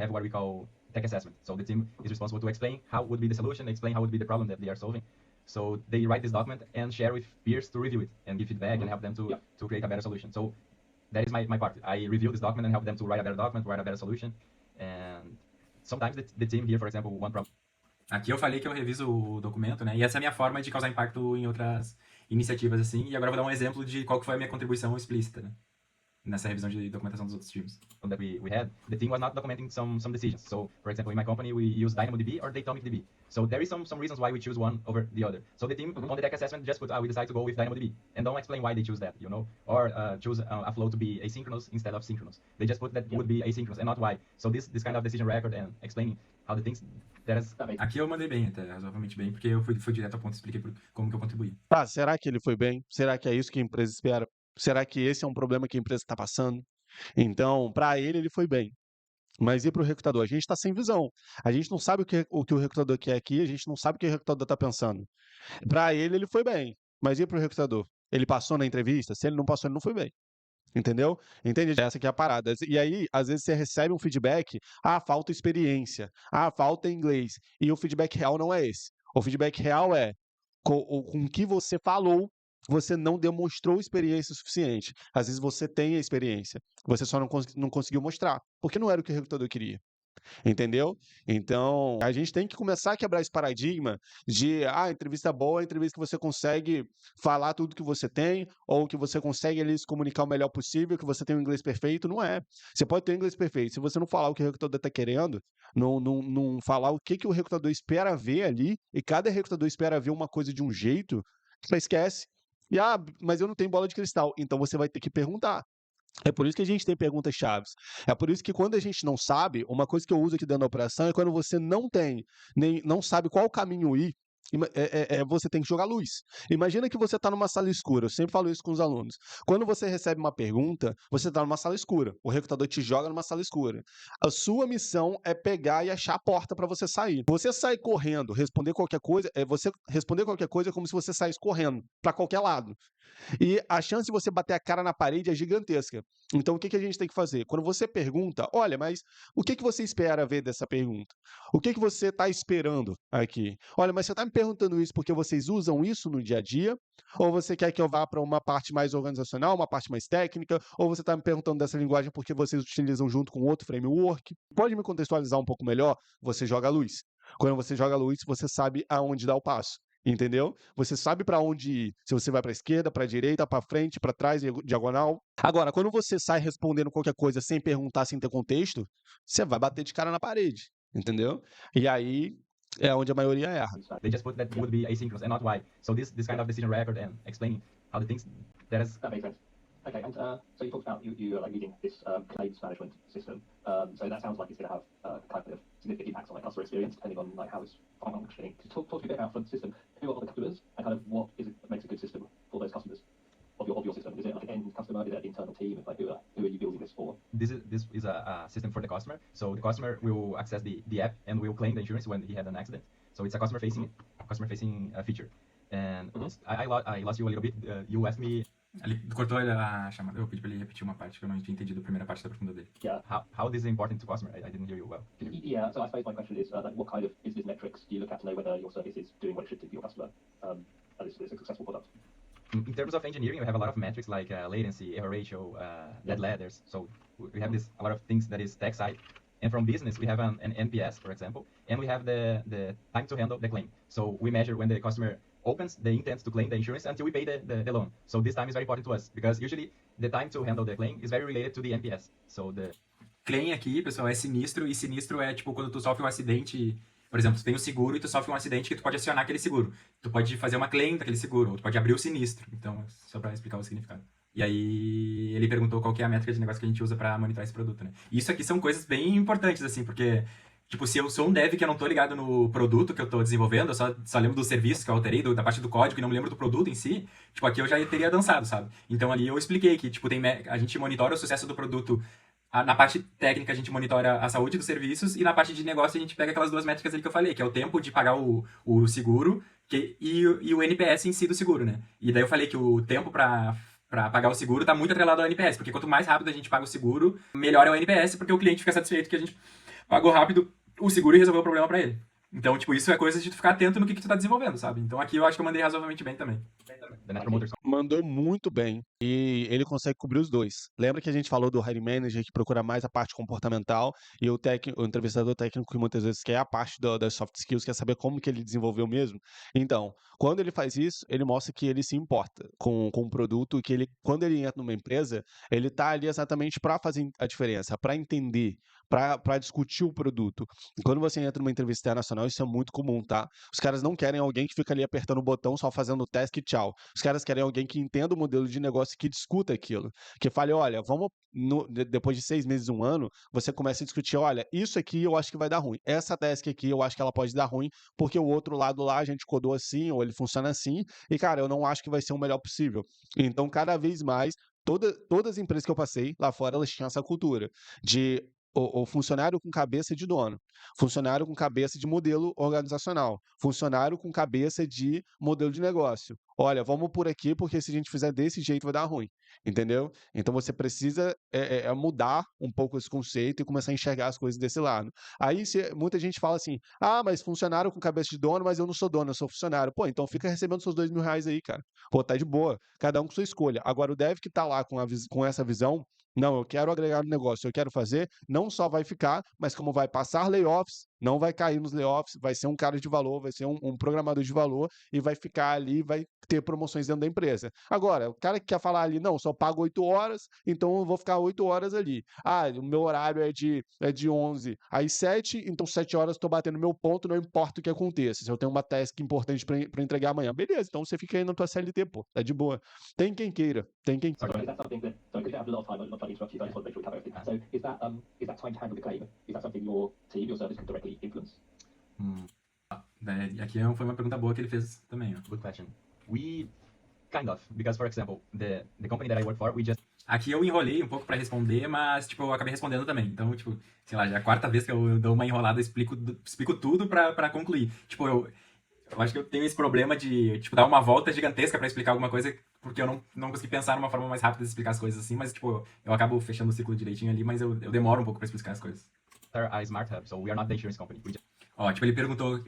have what we call tech assessment. So the team is responsible to explain how would be the solution, explain how would be the problem that they are solving. So they write this document and share with peers to review it and give feedback and help them to create a better solution. So that is my part. I review this document and help them to write a better document, write a better solution. And sometimes the team here, for example, one problem. Aqui eu falei que eu reviso o documento, né? E essa é a minha forma de causar impacto em outras iniciativas, assim. E agora eu vou dar um exemplo de qual que foi a minha contribuição explícita, né? Nessa revisão de documentação dos outros times. That we had, the team was not documenting some decisions. So, for example, in my company, we use DynamoDB or DatomicDB. So there is some reasons why we choose one over the other. So the team on the tech assessment just put, we decide to go with DynamoDB, and don't explain why they choose that, you know, or choose a flow to be asynchronous instead of synchronous. They just put that would be asynchronous and not why. So this kind of decision record and explaining how the things that is. Aqui eu mandei bem, até razoavelmente bem, porque eu fui direto ao ponto e expliquei como que eu contribuí. Tá, será que ele foi bem? Será que é isso que a empresa espera? Será que esse é um problema que a empresa está passando? Então, para ele foi bem. Mas e para o recrutador? A gente está sem visão. A gente não sabe o que o recrutador quer aqui, a gente não sabe o que o recrutador está pensando. Para ele foi bem. Mas e para o recrutador? Ele passou na entrevista? Se ele não passou, ele não foi bem. Entendeu? Entende? Essa aqui é a parada. E aí, às vezes, você recebe um feedback, falta experiência, falta inglês. E o feedback real não é esse. O feedback real é com o que você falou, você não demonstrou experiência suficiente. Às vezes você tem a experiência, você só não conseguiu mostrar, porque não era o que o recrutador queria. Entendeu? Então, a gente tem que começar a quebrar esse paradigma de, entrevista boa é entrevista que você consegue falar tudo que você tem, ou que você consegue ali se comunicar o melhor possível, que você tem um inglês perfeito. Não é. Você pode ter um inglês perfeito. Se você não falar o que o recrutador está querendo, não falar o que o recrutador espera ver ali, e cada recrutador espera ver uma coisa de um jeito, você esquece. E, mas eu não tenho bola de cristal. Então você vai ter que perguntar. É por isso que a gente tem perguntas chaves. É por isso que quando a gente não sabe, uma coisa que eu uso aqui dentro da operação é quando você não sabe qual caminho ir, você tem que jogar luz. Imagina que você está numa sala escura. Eu sempre falo isso com os alunos. Quando você recebe uma pergunta, você está numa sala escura. O recrutador te joga numa sala escura. A sua missão é pegar e achar a porta para você sair. Você sair correndo, responder qualquer coisa, você responder qualquer coisa é como se você saísse correndo para qualquer lado. E a chance de você bater a cara na parede é gigantesca. Então, o que a gente tem que fazer? Quando você pergunta, olha, mas o que você espera ver dessa pergunta? O que você está esperando aqui? Olha, mas você está me perguntando isso porque vocês usam isso no dia a dia? Ou você quer que eu vá para uma parte mais organizacional, uma parte mais técnica? Ou você está me perguntando dessa linguagem porque vocês utilizam junto com outro framework? Pode me contextualizar um pouco melhor? Você joga a luz. Quando você joga a luz, você sabe aonde dar o passo. Entendeu? Você sabe para onde ir. Se você vai para a esquerda, para a direita, para frente, para trás, diagonal. Agora, quando você sai respondendo qualquer coisa sem perguntar, sem ter contexto, você vai bater de cara na parede. Entendeu? E aí é onde a maioria erra. They just put that would be asynchronous and not why. So this kind of decision record and explaining how the things that is That makes sense. Okay, and so you talked about you like using this claims management system. So that sounds like it's going to have kind of significant impacts on like customer experience, depending on like how it's functioning. Talk to me a bit about the system. Who are the customers, and kind of what is it that makes a good system for those customers of your system? Is it like an end customer? Is it an internal team? Like who are you building this for? this is a system for the customer. So the customer will access the app and will claim the insurance when he had an accident. So it's a customer facing feature. And I lost you a little bit. You asked me Ali cortou a chamada. Eu pedi pra ele repetir uma parte que eu não tinha entendido a primeira parte da pergunta dele. Yeah. how this is important to customer. I didn't hear you well. Yeah. So I suppose my question is like, what kind of business metrics do you look at to know whether your service is doing what it should do for your customer? And it's a successful product. In terms of engineering, we have a lot of metrics like latency, error ratio, dead letters. So we have a lot of things that is tech side. And from business, we have an NPS, for example, and we have the time to handle the claim. So we measure when the customer opens the intent to claim the insurance until we pay the loan. So this time is very important to us because usually the time to handle the claim is very related to the NPS. So the Claim aqui, pessoal, é sinistro, e sinistro é tipo quando tu sofre um acidente. Por exemplo, tu tem um seguro e tu sofre um acidente que tu pode acionar aquele seguro. Tu pode fazer uma claim daquele seguro, ou tu pode abrir o sinistro. Então, só pra explicar o significado. E aí, ele perguntou qual que é a métrica de negócio que a gente usa pra monitorar esse produto, né? E isso aqui são coisas bem importantes, assim, porque, tipo, se eu sou um dev que eu não tô ligado no produto que eu tô desenvolvendo, eu só lembro dos serviços que eu alterei, da parte do código, e não me lembro do produto em si, tipo, aqui eu já teria dançado, sabe? Então, ali eu expliquei que, tipo, a gente monitora o sucesso do produto. Na parte técnica, a gente monitora a saúde dos serviços, e na parte de negócio, a gente pega aquelas duas métricas ali que eu falei, que é o tempo de pagar o seguro e o NPS em si do seguro, né? E daí eu falei que o tempo pra pagar o seguro tá muito atrelado ao NPS, porque quanto mais rápido a gente paga o seguro, melhor é o NPS, porque o cliente fica satisfeito que a gente pagou rápido o seguro e resolveu o problema pra ele. Então, tipo, isso é coisa de tu ficar atento no que tu tá desenvolvendo, sabe? Então aqui eu acho que eu mandei razoavelmente bem também. the Net Promoter Score. Mandou muito bem. E ele consegue cobrir os dois. Lembra que a gente falou do hiring manager que procura mais a parte comportamental e o entrevistador técnico que muitas vezes quer a parte das soft skills, quer saber como que ele desenvolveu mesmo? Então, quando ele faz isso, ele mostra que ele se importa com o produto, que ele, quando ele entra numa empresa, ele tá ali exatamente para fazer a diferença, para entender, para discutir o produto. E quando você entra numa entrevista internacional, isso é muito comum, tá? Os caras não querem alguém que fica ali apertando o botão, só fazendo o task e tchau. Os caras querem alguém que entenda o modelo de negócio e que discuta aquilo. Que fale, olha, vamos, depois de 6 meses, 1 ano, você começa a discutir, olha, isso aqui eu acho que vai dar ruim. Essa task aqui eu acho que ela pode dar ruim, porque o outro lado lá a gente codou assim, ou ele funciona assim, e, cara, eu não acho que vai ser o melhor possível. Então, cada vez mais, todas as empresas que eu passei lá fora, elas tinham essa cultura de o funcionário com cabeça de dono, funcionário com cabeça de modelo organizacional, funcionário com cabeça de modelo de negócio. Olha, vamos por aqui, porque se a gente fizer desse jeito vai dar ruim, entendeu? Então você precisa mudar um pouco esse conceito e começar a enxergar as coisas desse lado. Aí muita gente fala assim, mas funcionário com cabeça de dono, mas eu não sou dono, eu sou funcionário. Pô, então fica recebendo seus R$2.000 aí, cara. Pô, tá de boa, cada um com sua escolha. Agora o dev que tá lá com essa visão, não, eu quero agregar no negócio, eu quero fazer, não só vai ficar, mas como vai passar layoffs, não vai cair nos layoffs, vai ser um cara de valor, vai ser um programador de valor e vai ficar ali, vai ter promoções dentro da empresa. Agora, o cara que quer falar ali, não, só pago 8 horas, então eu vou ficar 8 horas ali. O meu horário é de 11 às 7, então 7 horas eu tô batendo meu ponto, não importa o que aconteça. Se eu tenho uma task importante para entregar amanhã, beleza, então você fica aí na tua CLT, pô, tá de boa. Tem quem queira, tem quem So is that something that, so because we have a lot of time, I'm not trying to interrupt you, I just want to make sure we cover everything. So is that time to handle the claim? Is that something your team, your service can directly influence? Aqui foi uma pergunta boa que ele fez também, ó. Good question. We kind of, because for example, the company that I work for, we just Aqui eu enrolei um pouco pra responder, mas, tipo, eu acabei respondendo também. Então, tipo, sei lá, já é a 4ª vez que eu dou uma enrolada e explico tudo pra concluir. Tipo, eu acho que eu tenho esse problema de, tipo, dar uma volta gigantesca pra explicar alguma coisa, porque eu não consegui pensar numa forma mais rápida de explicar as coisas assim, mas, tipo, eu acabo fechando o ciclo direitinho ali, mas eu demoro um pouco pra explicar as coisas. are a smart hub, so we are not the insurance company. We just Ó, tipo, ele perguntou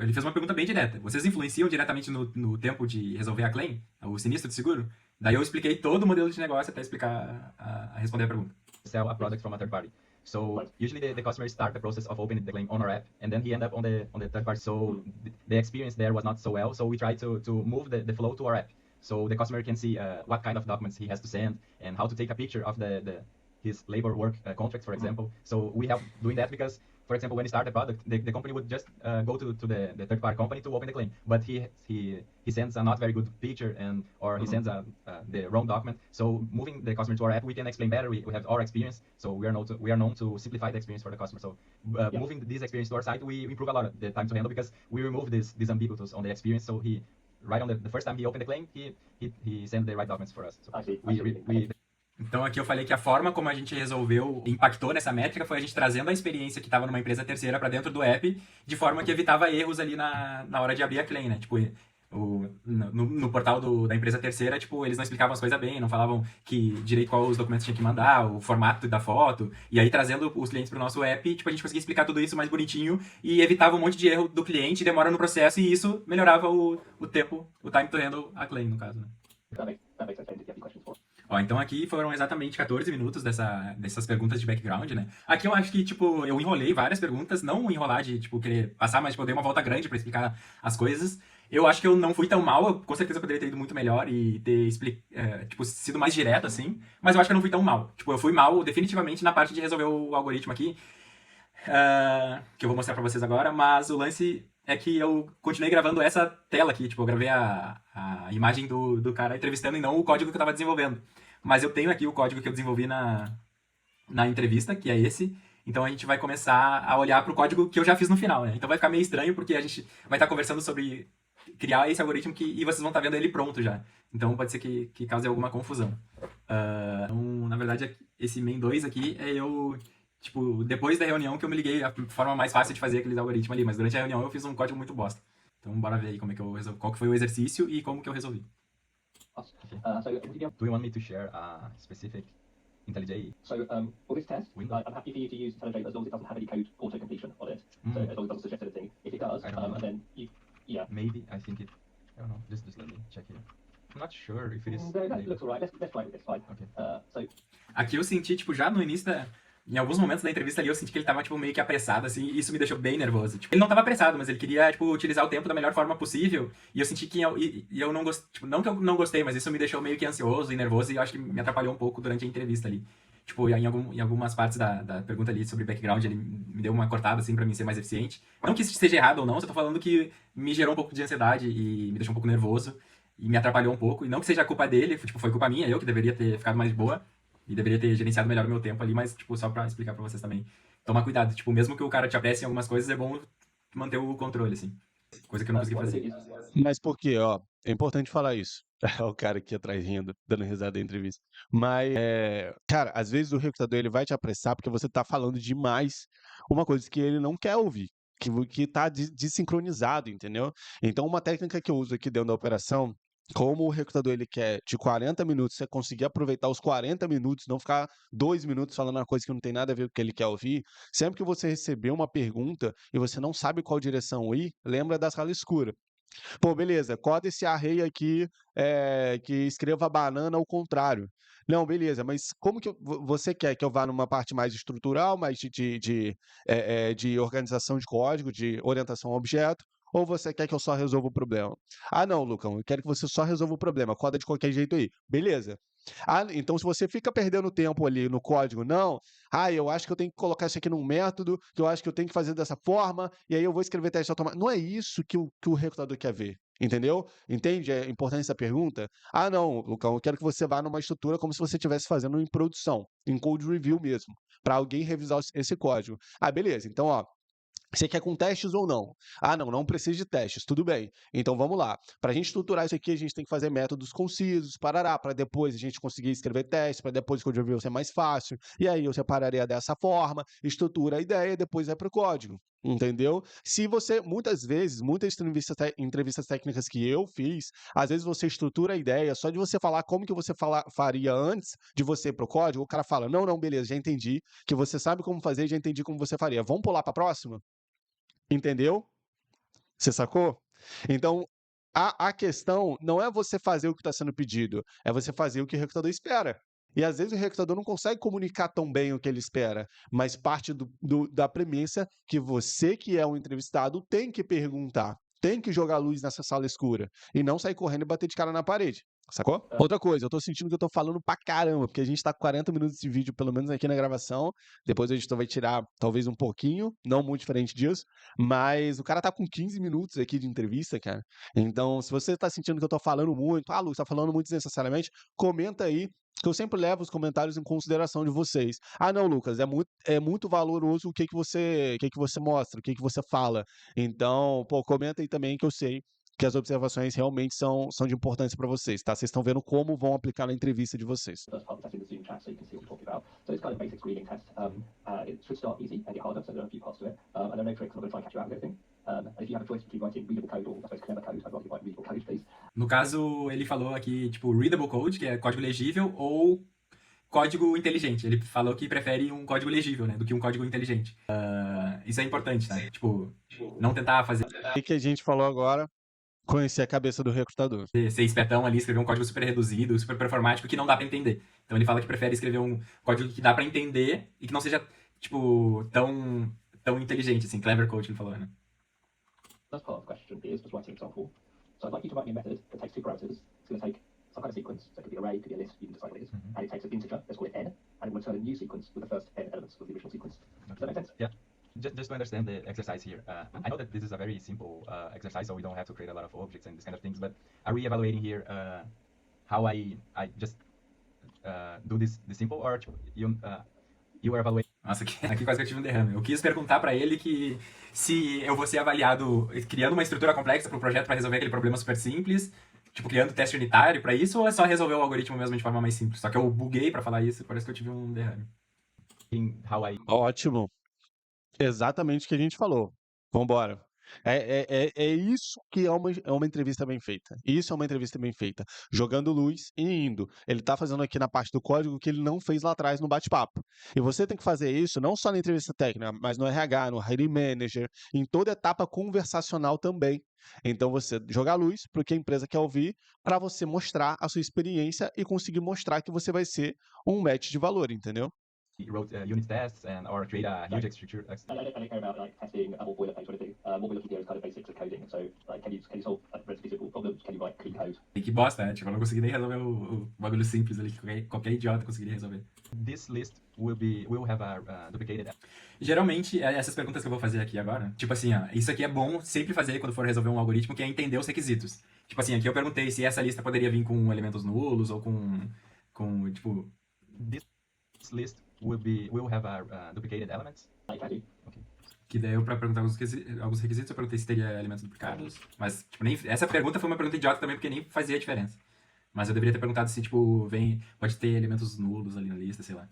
Ele fez uma pergunta bem direta. Vocês influenciam diretamente no tempo de resolver a claim, o sinistro de seguro? Daí eu expliquei todo o modelo de negócio até explicar, a responder a pergunta. Sell a product from a third party. So Right. usually the customer start the process of opening the claim on our app, and then he end up on the third party. So the experience there was not so well. So we try to move the flow to our app, so the customer can see what kind of documents he has to send and how to take a picture of his labor work contract, for example. So we help doing that because, for example, when he start the product, the company would just go to the third party company to open the claim, but he sends a not very good picture or he sends the wrong document. So moving the customer to our app, we can explain better. We have our experience, so we are known to simplify the experience for the customer. So moving this experience to our site, we improve a lot of the time to handle because we remove this ambiguous on the experience. So he right on the first time he opened the claim, he sent the right documents for us. So I see. we Então aqui eu falei que a forma como a gente resolveu, impactou nessa métrica, foi a gente trazendo a experiência que estava numa empresa terceira para dentro do app, de forma que evitava erros ali na hora de abrir a claim, né? Tipo, no portal da empresa terceira, tipo, eles não explicavam as coisas bem, não falavam direito qual os documentos tinha que mandar, o formato da foto, e aí trazendo os clientes pro nosso app, tipo, a gente conseguia explicar tudo isso mais bonitinho e evitava um monte de erro do cliente, demora no processo, e isso melhorava o tempo, o time to handle a claim, no caso, né? That makes sense. Did you have any questions for? Ó, então aqui foram exatamente 14 minutos dessas perguntas de background, né? Aqui eu acho que, tipo, eu enrolei várias perguntas, não enrolar de, tipo, querer passar, mas, tipo, eu dei uma volta grande pra explicar as coisas. Eu acho que eu não fui tão mal, eu, com certeza eu poderia ter ido muito melhor e ter, tipo, sido mais direto, assim, mas eu acho que eu não fui tão mal. Tipo, eu fui mal definitivamente na parte de resolver o algoritmo aqui, que eu vou mostrar pra vocês agora, mas o lance é que eu continuei gravando essa tela aqui, tipo, eu gravei a imagem do cara entrevistando e não o código que eu tava desenvolvendo. Mas eu tenho aqui o código que eu desenvolvi na entrevista, que é esse. Então a gente vai começar a olhar pro código que eu já fiz no final, né? Então vai ficar meio estranho, porque a gente vai estar conversando sobre criar esse algoritmo e vocês vão estar vendo ele pronto já. Então pode ser que cause alguma confusão. Então, na verdade, esse main 2 aqui é eu... Tipo, depois da reunião que eu me liguei, a forma mais fácil de fazer aqueles algoritmos ali, mas durante a reunião eu fiz um código muito bosta. Então bora ver aí como é que eu resolvi, qual que foi o exercício e como que eu resolvi. So would you do you want me to share a specific IntelliJ? for this test, Window. I'm happy for you to use IntelliJ as long as it doesn't have any code auto-completion on it. So as long as it doesn't suggest anything. If it does, I don't know. and then yeah. Maybe I think I don't know. Just let me check here. I'm not sure if it is. That looks alright. Let's try with this. Fine. Okay. So Aqui eu senti, tipo, já no início em alguns momentos da entrevista ali, eu senti que ele tava, tipo, meio que apressado, assim, e isso me deixou bem nervoso. Tipo, ele não tava apressado, mas ele queria, tipo, utilizar o tempo da melhor forma possível, e eu senti que eu não gostei, tipo, não que eu não gostei, mas isso me deixou meio que ansioso e nervoso, e eu acho que me atrapalhou um pouco durante a entrevista ali. Tipo, em algumas partes da pergunta ali sobre background, ele me deu uma cortada, assim, pra mim ser mais eficiente. Não que isso seja errado ou não, só tô falando que me gerou um pouco de ansiedade e me deixou um pouco nervoso, e me atrapalhou um pouco, e não que seja culpa dele, tipo, foi culpa minha, eu que deveria ter ficado mais de boa, e deveria ter gerenciado melhor o meu tempo ali, mas, tipo, só pra explicar pra vocês também. Tomar cuidado, tipo, mesmo que o cara te apresse em algumas coisas, é bom manter o controle, assim. Coisa que eu não consegui fazer. Mas por quê? Ó, é importante falar isso. O cara aqui atrás rindo, dando risada da entrevista. Mas, cara, às vezes o recrutador ele vai te apressar porque você tá falando demais uma coisa que ele não quer ouvir, que tá desincronizado, entendeu? Então, uma técnica que eu uso aqui dentro da operação, como o recrutador ele quer de 40 minutos, você conseguir aproveitar os 40 minutos, não ficar 2 minutos falando uma coisa que não tem nada a ver com o que ele quer ouvir. Sempre que você receber uma pergunta e você não sabe qual direção ir, lembra da sala escura. Pô, beleza, coda esse array aqui que escreva banana ao contrário. Não, beleza, mas como que você quer que eu vá numa parte mais estrutural, mais de organização de código, de orientação a objeto, ou você quer que eu só resolva o problema? Ah, não, Lucão, eu quero que você só resolva o problema, coda de qualquer jeito aí. Beleza. Ah, então se você fica perdendo tempo ali no código, não, eu acho que eu tenho que colocar isso aqui num método, que eu acho que eu tenho que fazer dessa forma, e aí eu vou escrever teste automático. Não é isso que o recrutador quer ver, entendeu? Entende a importância da pergunta? Ah, não, Lucão, eu quero que você vá numa estrutura como se você estivesse fazendo em produção, em code review mesmo, para alguém revisar esse código. Ah, beleza, então, ó, você quer com testes ou não? Ah, não precisa de testes, tudo bem. Então vamos lá. Para a gente estruturar isso aqui, a gente tem que fazer métodos concisos, para depois a gente conseguir escrever testes, para depois o code review ser mais fácil. E aí eu separaria dessa forma, estrutura a ideia, depois vai para o código. Entendeu? Se você, muitas vezes, muitas entrevistas técnicas que eu fiz, às vezes você estrutura a ideia, só de você falar como que você faria antes de você ir pro código, o cara fala, não, beleza, já entendi, que você sabe como fazer, já entendi como você faria. Vamos pular para a próxima? Entendeu? Você sacou? Então, a questão não é você fazer o que está sendo pedido, é você fazer o que o recrutador espera. E às vezes o recrutador não consegue comunicar tão bem o que ele espera, mas parte da premissa que você, que é um entrevistado, tem que perguntar, tem que jogar luz nessa sala escura e não sair correndo e bater de cara na parede. Sacou? Outra coisa, eu tô sentindo que eu tô falando pra caramba, porque a gente tá com 40 minutos de vídeo, pelo menos aqui na gravação. Depois o editor vai tirar talvez um pouquinho, não muito diferente disso. Mas o cara tá com 15 minutos aqui de entrevista, cara. Então, se você tá sentindo que eu tô falando muito, Lucas, tá falando muito desnecessariamente, comenta aí, que eu sempre levo os comentários em consideração de vocês. Não, Lucas, é muito valoroso o que você mostra, o que você fala. Então, pô, comenta aí também que eu sei que as observações realmente são de importância para vocês, tá? Vocês estão vendo como vão aplicar na entrevista de vocês. First part of the testing, the Zoom chat, so you can see what we're talking about. So it's kind of a basic screening test. It should start easy and get harder, so there are a few parts to it. And there are no tricks, I'm not going to try and catch you out of everything. And if you have a choice between writing readable code or, I suppose, clever code, I'd rather you write readable code, please. No caso, ele falou aqui, tipo, readable code, que é código legível, ou código inteligente. Ele falou que prefere um código legível, né, do que um código inteligente. Isso é importante, né? Tipo, não tentar fazer... O que a gente falou agora? Conhecer a cabeça do recrutador. Ser espertão ali, escrever um código super reduzido, super performático, que não dá pra entender. Então ele fala que prefere escrever um código que dá pra entender e que não seja, tipo, tão inteligente, assim, clever code, ele falou, né? First part of the question is just writing an example. So I'd like you to write me a method that takes two parameters. It's going to take some kind of sequence, so it could be an array, it could be a list, you can decide what it is. And it takes an integer, let's call it n, and it will return a new sequence with the first n elements of the original sequence. Does that make sense? Yeah. Just to understand the exercise here, I know that this is a very simple exercise, so we don't have to create a lot of objects and this kind of things, but are we evaluating here how I just do this simple, or you are evaluating? Nossa, aqui quase que eu tive um derrame. Eu quis perguntar pra ele que se eu vou ser avaliado criando uma estrutura complexa pro projeto pra resolver aquele problema super simples, tipo, criando teste unitário pra isso, ou é só resolver o algoritmo mesmo de forma mais simples? Só que eu buguei pra falar isso e parece que eu tive um derrame. Ótimo. Exatamente o que a gente falou. Vambora. É isso que é uma entrevista bem feita. Isso é uma entrevista bem feita. Jogando luz e indo. Ele tá fazendo aqui na parte do código que ele não fez lá atrás no bate-papo. E você tem que fazer isso não só na entrevista técnica, mas no RH, no hiring manager, em toda etapa conversacional também. Então você jogar luz para o que a empresa quer ouvir, para você mostrar a sua experiência e conseguir mostrar que você vai ser um match de valor, entendeu? Wrote unit tests or create a huge structure. I don't care about like testing or boilerplate or anything. What we're looking here is kind of basics of coding. So like, can you solve relatively simple problems? Can you write clean code? E que bosta, né? Tipo, eu não consegui nem resolver o bagulho simples ali que qualquer idiota conseguiria resolver. This list will have a duplicated. Geralmente, essas perguntas que eu vou fazer aqui agora, tipo assim, ó, isso aqui é bom sempre fazer quando for resolver um algoritmo, que é entender os requisitos. Tipo assim, aqui eu perguntei se essa lista poderia vir com elementos nulos ou com tipo... This list will have duplicated elements. Like I do. Okay. Que daí eu, pra perguntar alguns requisitos, eu perguntei se teria elementos duplicados. Mas, tipo, essa pergunta foi uma pergunta idiota também, porque nem fazia diferença. Mas eu deveria ter perguntado se, tipo, pode ter elementos nulos ali na lista, sei lá.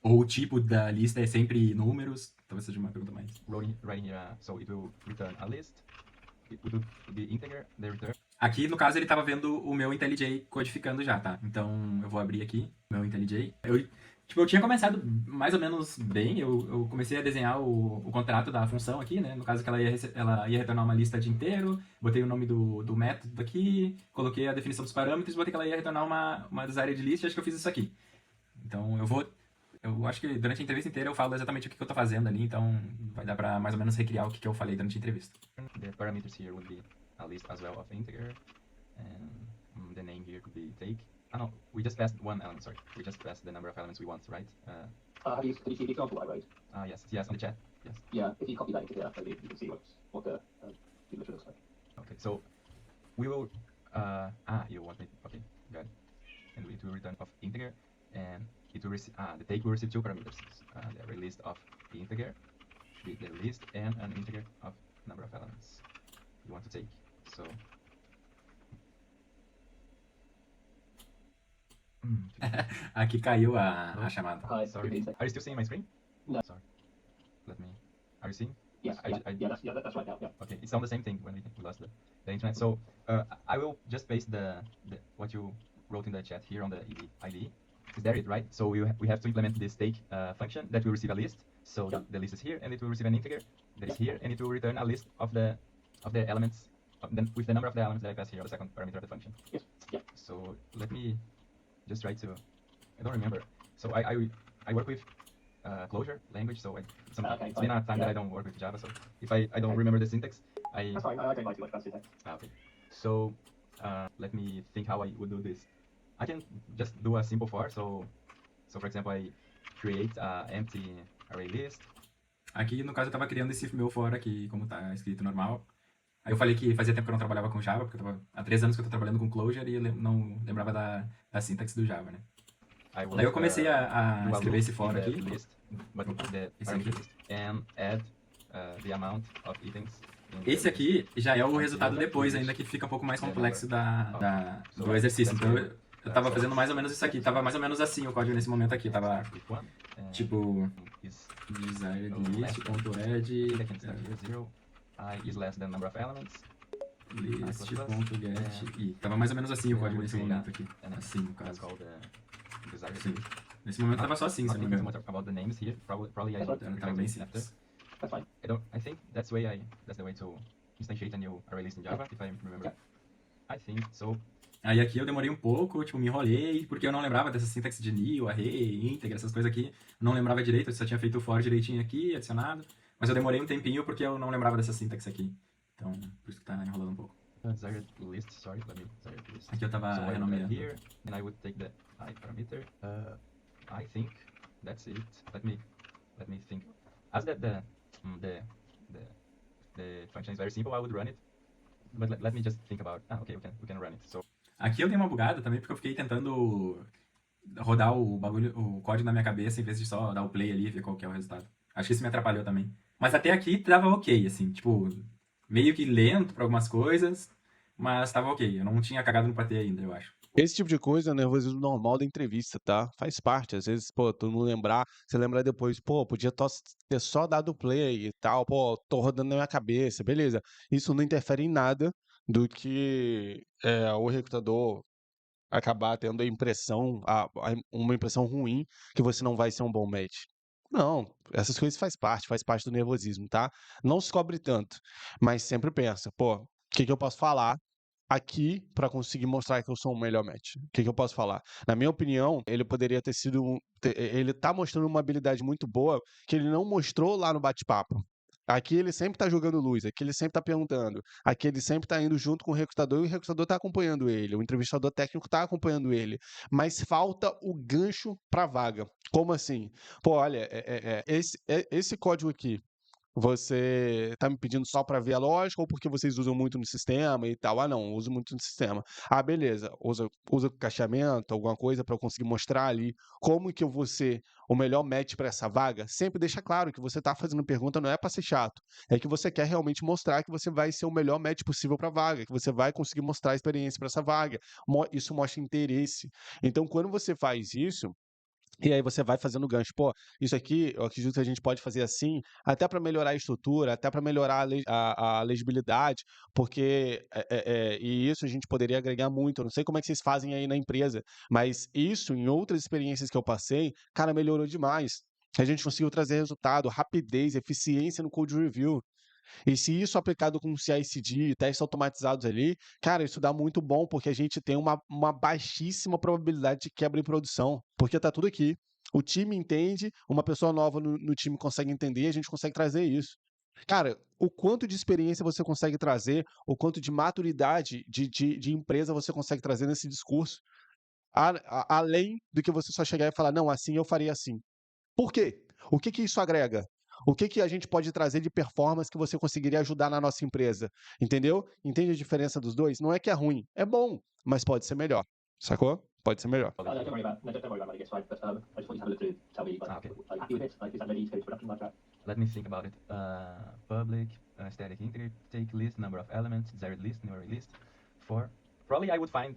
Ou o tipo da lista é sempre números. Talvez seja uma pergunta mais. Writing here, so it will return a list. It will be integer, the return. Aqui, no caso, ele estava vendo o meu IntelliJ codificando já, tá? Então, eu vou abrir aqui o meu IntelliJ. Eu tinha começado mais ou menos bem, eu comecei a desenhar o contrato da função aqui, né? No caso que ela ia retornar uma lista de inteiro, botei o nome do método aqui, coloquei a definição dos parâmetros, botei que ela ia retornar uma desire de list, e acho que eu fiz isso aqui. Então eu acho que durante a entrevista inteira eu falo exatamente o que eu tô fazendo ali, então vai dar pra mais ou menos recriar o que eu falei durante a entrevista. The parameters here would be a list as well of integer, and the name here could be take. No, we just passed one element, sorry. We just passed the number of elements we want, right? Did you see the example I wrote? Yes, on the chat. Yes. Yeah, if you copy that into here, maybe you can see what the signature looks like. Okay, so we will, you want me, okay, got it. And it will return of integer, and it will receive, the take will receive two parameters. The array list of the integer, the list, and an integer of number of elements you want to take. So, Aqui caiu a chamada. Hi, sorry. Are you still seeing my screen? No. Sorry. Let me. Are you seeing? Yes, that's right now. Yeah. Okay, it's on the same thing when we lost the internet. So I will just paste the what you wrote in the chat here on the IDE. Is that it, right? So we have to implement this take function that will receive a list. So the list is here, and it will receive an integer that is here, and it will return a list of the of the elements, with the number of the elements that I pass here, the second parameter of the function. Yes. Yeah. So let me just try to, I don't remember. So I work with Clojure language, so it's been a time that I don't work with Java, so if I don't remember the syntax, That's fine. I don't mind too much about syntax. Okay. So let me think how I would do this. I can just do a simple for, so for example, I create a empty array list. Aqui, no caso, eu tava criando esse meu for aqui, como tá escrito normal. Aí eu falei que fazia tempo que eu não trabalhava com Java, porque eu tava há 3 anos que eu tô trabalhando com Clojure e eu não lembrava da sintaxe do Java, né? Daí eu comecei a do escrever esse for in the aqui. list, but the Esse parameter aqui. list, and add the amount of items. in the Esse list. aqui já é o resultado depois, ainda que fica um pouco mais complexo do exercício. Então eu tava fazendo mais ou menos isso aqui. Tava mais ou menos assim o código nesse momento aqui. Tava With one, tipo is desired list.add I can start here 0. I is less than number of elements. list.get e tava mais ou menos assim o código nesse momento aqui. And Assim, no that's caso. called desired Sim. list. Nesse momento tava só assim, se Not não me thinking so engano. much about the names here. Probably I That's should Tava bem translate after. simples. That's fine. I think that's the way to instantiate a new array list in Java, if I remember. I think so. Aí aqui eu demorei um pouco, tipo, me enrolei, porque eu não lembrava dessa sintaxe de nil, array, integer, essas coisas aqui. Eu não lembrava direito, eu só tinha feito o for direitinho aqui, adicionado. Mas eu demorei um tempinho porque eu não lembrava dessa sintaxe aqui. Então, por isso que tá enrolando um pouco. Desired list, sorry, let me desired list. Aqui eu tava So I would add renomeando. here, and I would take the I parameter. I think that's it. Let me think. As the function is very simple, I would run it. But let me just think about. Okay, we can run it. So Aqui eu dei uma bugada também, porque eu fiquei tentando rodar o código na minha cabeça, em vez de só dar o play ali e ver qual que é o resultado. Acho que isso me atrapalhou também. Mas até aqui tava ok, assim, tipo, meio que lento pra algumas coisas, mas tava ok. Eu não tinha cagado no patê ainda, eu acho. Esse tipo de coisa é nervosismo normal da entrevista, tá? Faz parte. Às vezes, pô, tu não lembrar, você lembra depois, pô, podia ter só dado play e tal, pô, tô rodando na minha cabeça, beleza. Isso não interfere em nada do que o recrutador acabar tendo a impressão, uma impressão ruim que você não vai ser um bom match. Não, essas coisas faz parte do nervosismo, tá? Não se cobre tanto, mas sempre pensa, pô, o que eu posso falar aqui para conseguir mostrar que eu sou o melhor match? O que eu posso falar? Na minha opinião, ele poderia ter sido, ele tá mostrando uma habilidade muito boa que ele não mostrou lá no bate-papo. Aqui ele sempre tá jogando luz, aqui ele sempre tá perguntando, aqui ele sempre tá indo junto com o recrutador e o recrutador tá acompanhando ele, o entrevistador técnico tá acompanhando ele, mas falta o gancho pra vaga. Como assim? Pô, olha, esse código aqui, você tá me pedindo só para ver a lógica ou porque vocês usam muito no sistema e tal? Ah, não, uso muito no sistema. Ah, beleza. Usa cacheamento, alguma coisa para eu conseguir mostrar ali como que eu vou ser o melhor match para essa vaga? Sempre deixa claro que você tá fazendo pergunta não é para ser chato, é que você quer realmente mostrar que você vai ser o melhor match possível para a vaga, que você vai conseguir mostrar a experiência para essa vaga. Isso mostra interesse. Então, quando você faz isso, e aí você vai fazendo gancho. Pô, isso aqui eu acredito que a gente pode fazer assim, até para melhorar a estrutura, até para melhorar a legibilidade, porque e isso a gente poderia agregar muito. Eu não sei como é que vocês fazem aí na empresa, mas isso, em outras experiências que eu passei, cara, melhorou demais. A gente conseguiu trazer resultado, rapidez, eficiência no code review. E se isso aplicado com CI/CD, testes automatizados ali, cara, isso dá muito bom, porque a gente tem uma baixíssima probabilidade de quebra em produção, porque tá tudo aqui. O time entende, uma pessoa nova no time consegue entender, a gente consegue trazer isso. Cara, o quanto de experiência você consegue trazer, o quanto de maturidade de empresa você consegue trazer nesse discurso, além do que você só chegar e falar, não, assim eu faria assim. Por quê? O que isso agrega? O que a gente pode trazer de performance que você conseguiria ajudar na nossa empresa? Entendeu? Entende a diferença dos dois? Não é que é ruim, é bom, mas pode ser melhor. Sacou? Pode ser melhor. Don't worry about running it, right? But I just want you to have a look through, tell me, like, Okay. are you happy with it? Like, is that ready to go to production like that? let me think about it. Public static integer take list number of elements desired list new array list for. Probably I would find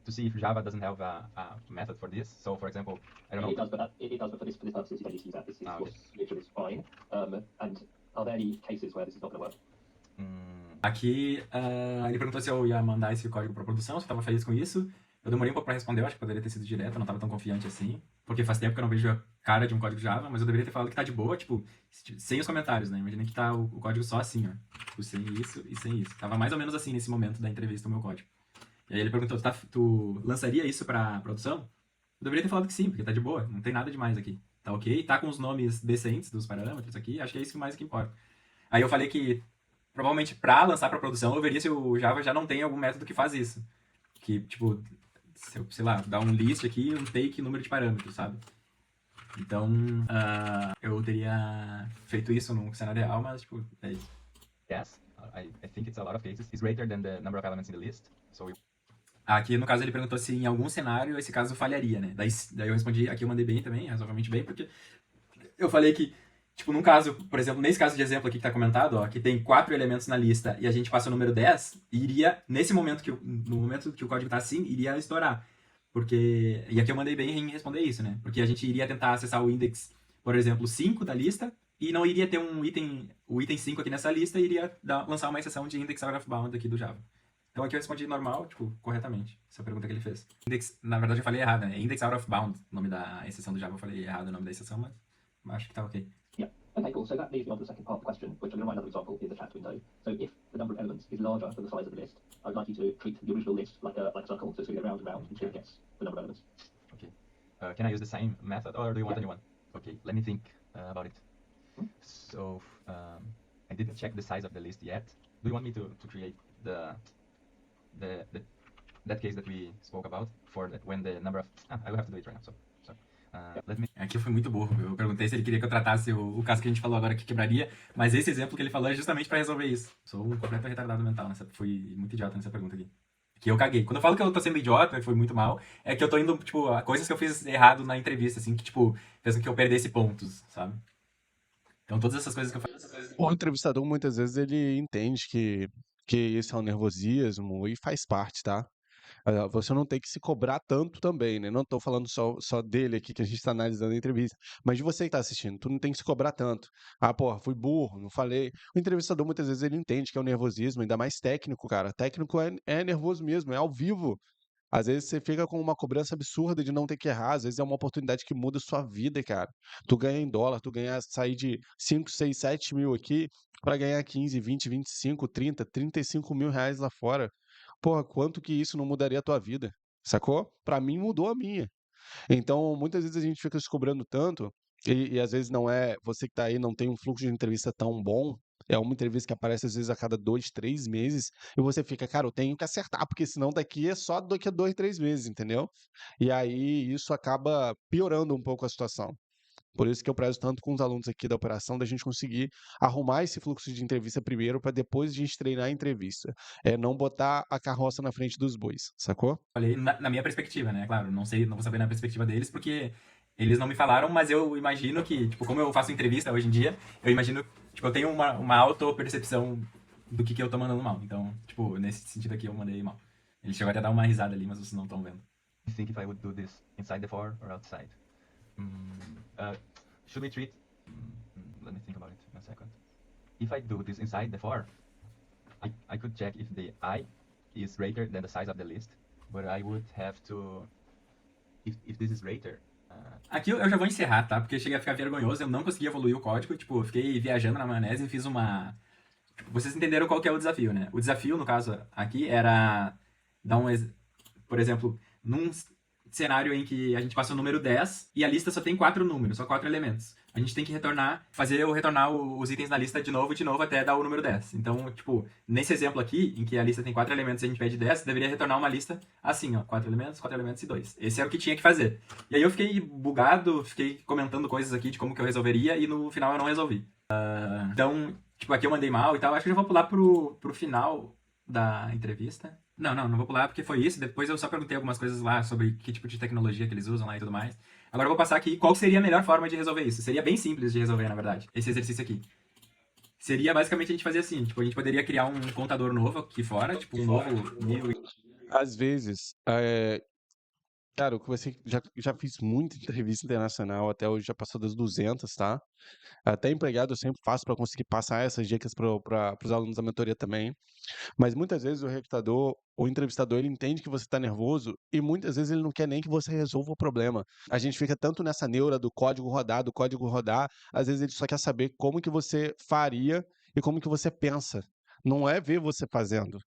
to see if Java doesn't have a method for this. So for example, I don't know. It does, but it does, but for this purposes, you don't need to use that. This is Okay. what's literally fine. And are there any cases where this is not going to work? Aqui, ele perguntou se eu ia mandar esse código para produção, se eu estava feliz com isso. Eu demorei um pouco pra responder, eu acho que poderia ter sido direto, eu não tava tão confiante assim. Porque faz tempo que eu não vejo a cara de um código Java, mas eu deveria ter falado que tá de boa, tipo, sem os comentários, né? Imagina que tá o código só assim, ó. Tipo, sem isso e sem isso. Tava mais ou menos assim nesse momento da entrevista o meu código. E aí ele perguntou, tu lançaria isso pra produção? Eu deveria ter falado que sim, porque tá de boa, não tem nada demais aqui. Tá ok, tá com os nomes decentes dos parâmetros aqui, acho que é isso que mais que importa. Aí eu falei que, provavelmente, pra lançar pra produção, eu veria se o Java já não tem algum método que faz isso. Que, tipo, se eu, sei lá, dá um list aqui, um take, número de parâmetros, sabe? Então, eu teria feito isso num cenário real, mas, tipo, é isso. Yes, I think it's a lot of cases. It's greater than the number of elements in the list. So Aqui, no caso, ele perguntou se em algum cenário esse caso falharia, né? Daí eu respondi, aqui eu mandei bem também, razoavelmente bem, porque eu falei que, tipo, num caso, por exemplo, nesse caso de exemplo aqui que tá comentado, ó, que tem 4 elementos na lista e a gente passa o número 10, iria, nesse momento no momento que o código tá assim, iria estourar. Porque, e aqui eu mandei bem em responder isso, né? Porque a gente iria tentar acessar o index, por exemplo, 5 da lista, e não iria ter o item 5 aqui nessa lista, e iria lançar uma exceção de index out of bound aqui do Java. Então aqui eu respondi normal, tipo, corretamente, essa pergunta que ele fez. Index, na verdade eu falei errado, né? Index out of bound, o nome da exceção do Java, eu falei errado o nome da exceção, mas acho que tá ok. Yeah. Okay, cool. So that leads me on to the second part of the question, which I'm going to write another example in the chat window. So if the number of elements is larger than the size of the list, I would like you to treat the original list like a circle, so it's going to go round and round until it gets the number of elements. okay, can I use the same method or do you want a new one? Okay, let me think about it. So I didn't check the size of the list yet. Do you want me to create that case that we spoke about for that when the number of I will have to do it right now. So let me. Aqui eu fui muito burro. Eu perguntei se ele queria que eu tratasse o caso que a gente falou agora que quebraria, mas esse exemplo que ele falou é justamente pra resolver isso. Sou um completo retardado mental fui muito idiota nessa pergunta aqui. Que eu caguei. Quando eu falo que eu tô sendo idiota, foi muito mal, é que eu tô indo, tipo, a coisas que eu fiz errado na entrevista, assim, que, tipo, fez com que eu perdesse pontos, sabe? Então todas essas coisas que eu falei. O entrevistador, muitas vezes, ele entende que isso é um nervosismo e faz parte, tá? Você não tem que se cobrar tanto também, né? Não tô falando só dele aqui, que a gente tá analisando a entrevista, mas de você que tá assistindo, tu não tem que se cobrar tanto. Ah, porra, fui burro, não falei. O entrevistador, muitas vezes, ele entende que é um nervosismo, ainda mais técnico, cara. Técnico é nervoso mesmo, é ao vivo. Às vezes você fica com uma cobrança absurda de não ter que errar, às vezes é uma oportunidade que muda a sua vida, cara. Tu ganha em dólar, tu ganha sair de 5, 6, 7 mil aqui para ganhar 15, 20, 25, 30, 35 mil reais lá fora. Porra, quanto que isso não mudaria a tua vida? Sacou? Pra mim mudou a minha. Então, muitas vezes a gente fica se cobrando tanto, e às vezes não é, você que tá aí não tem um fluxo de entrevista tão bom, é uma entrevista que aparece às vezes a cada 2, 3 meses, e você fica, cara, eu tenho que acertar, porque senão daqui é só daqui a 2, 3 meses, entendeu? E aí isso acaba piorando um pouco a situação. Por isso que eu prezo tanto com os alunos aqui da operação, da gente conseguir arrumar esse fluxo de entrevista primeiro, para depois a gente treinar a entrevista. É não botar a carroça na frente dos bois, sacou? Falei na minha perspectiva, né? Claro, não sei, não vou saber na perspectiva deles, porque eles não me falaram, mas eu imagino que, tipo, como eu faço entrevista hoje em dia, eu imagino, tipo, eu tenho uma auto-percepção do que eu tô mandando mal. Então, tipo, nesse sentido aqui eu mandei mal. Ele chegou até a dar uma risada ali, mas vocês não estão vendo. I think if I would do this inside the for or outside. Should we treat? Let me think about it in a second. If I do this inside the for, I could check if the I is greater than the size of the list, but I would have to. If this is greater. Aqui eu já vou encerrar, tá? Porque cheguei a ficar vergonhoso, eu não consegui evoluir o código, tipo, eu fiquei viajando na maionese e fiz uma. Tipo, vocês entenderam qual que é o desafio, né? O desafio, no caso, aqui era dar por exemplo, num cenário em que a gente passa o número 10 e a lista só tem 4 números, só 4 elementos. A gente tem que retornar os itens na lista de novo até dar o número 10. Então, tipo, nesse exemplo aqui, em que a lista tem 4 elementos e a gente pede 10, deveria retornar uma lista assim, ó, 4 elementos e 2. Esse era o que tinha que fazer. E aí eu fiquei bugado, fiquei comentando coisas aqui de como que eu resolveria e no final eu não resolvi. Então, tipo, aqui eu mandei mal e tal. Acho que eu já vou pular pro final da entrevista. Não vou pular porque foi isso. Depois eu só perguntei algumas coisas lá sobre que tipo de tecnologia que eles usam lá e tudo mais. Agora eu vou passar aqui qual seria a melhor forma de resolver isso. Seria bem simples de resolver, na verdade, esse exercício aqui. Seria basicamente a gente fazer assim, tipo, a gente poderia criar um contador novo aqui fora, tipo, um novo nível. Às vezes, Cara, o que você já fiz muita entrevista internacional, até hoje já passou das 200, tá? Até empregado eu sempre faço para conseguir passar essas dicas para os alunos da mentoria também. Mas muitas vezes o recrutador, o entrevistador, ele entende que você está nervoso e muitas vezes ele não quer nem que você resolva o problema. A gente fica tanto nessa neura do código rodar, às vezes ele só quer saber como que você faria e como que você pensa. Não é ver você fazendo,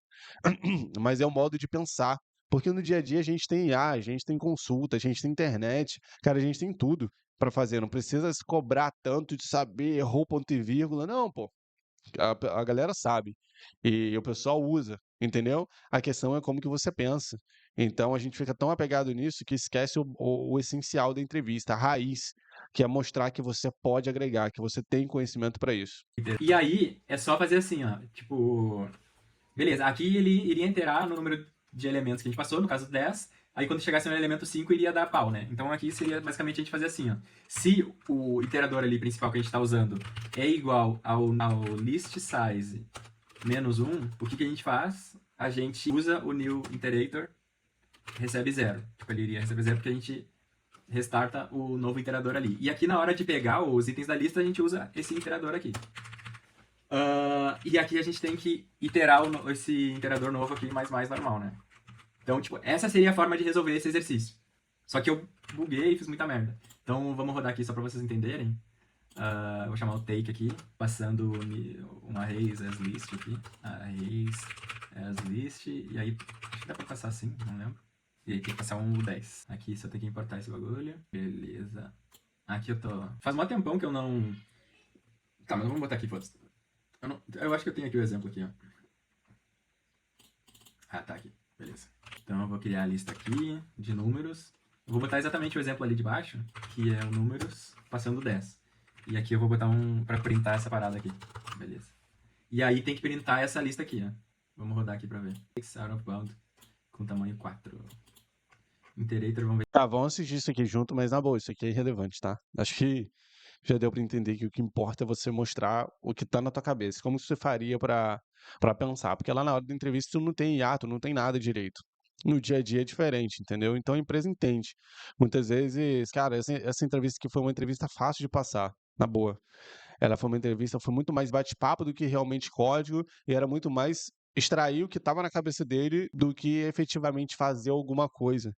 mas é o modo de pensar. Porque no dia a dia a gente tem IA, a gente tem consulta, a gente tem internet, cara, a gente tem tudo para fazer. Não precisa se cobrar tanto de saber, errou ponto e vírgula. Não, pô. A galera sabe. E o pessoal usa, entendeu? A questão é como que você pensa. Então a gente fica tão apegado nisso que esquece o essencial da entrevista, a raiz, que é mostrar que você pode agregar, que você tem conhecimento para isso. E aí, é só fazer assim, ó. Tipo, beleza, aqui ele iria iterar no número de elementos que a gente passou, no caso 10. Aí quando chegasse no elemento 5, iria dar pau, né? Então aqui seria basicamente a gente fazer assim, ó. Se o iterador ali principal que a gente está usando é igual ao list size menos 1, o que a gente faz? A gente usa o new iterator, recebe 0. Tipo, ele iria receber 0 porque a gente restarta o novo iterador ali. E aqui na hora de pegar os itens da lista, a gente usa esse iterador aqui. E aqui a gente tem que iterar esse iterador novo aqui mais normal, né? Então, tipo, essa seria a forma de resolver esse exercício. Só que eu buguei e fiz muita merda. Então, vamos rodar aqui só pra vocês entenderem. Vou chamar o take aqui, passando um arrays as list aqui. Arrays as list. E aí, acho que dá pra passar assim, não lembro. E aí tem que passar um 10. Aqui só tem que importar esse bagulho. Beleza. Aqui eu tô... Faz mó tempão que eu não... Tá, mas vamos botar aqui, foda-se. Eu acho que eu tenho aqui o exemplo aqui, ó. Ah, tá aqui. Beleza. Então eu vou criar a lista aqui de números. Eu vou botar exatamente o exemplo ali de baixo, que é o números passando 10. E aqui eu vou botar pra printar essa parada aqui. Beleza. E aí tem que printar essa lista aqui, ó. Vamos rodar aqui pra ver. Out of bound com tamanho 4. Iterator, vamos ver. Tá, vamos assistir isso aqui junto, mas na boa, isso aqui é irrelevante, tá? Acho que já deu para entender que o que importa é você mostrar o que tá na tua cabeça, como você faria para pensar, porque lá na hora da entrevista tu não tem hiato, não tem nada direito. No dia a dia é diferente, entendeu? Então a empresa entende. Muitas vezes, cara, essa entrevista aqui foi uma entrevista fácil de passar, na boa. Ela foi uma entrevista, foi muito mais bate-papo do que realmente código, e era muito mais extrair o que estava na cabeça dele do que efetivamente fazer alguma coisa.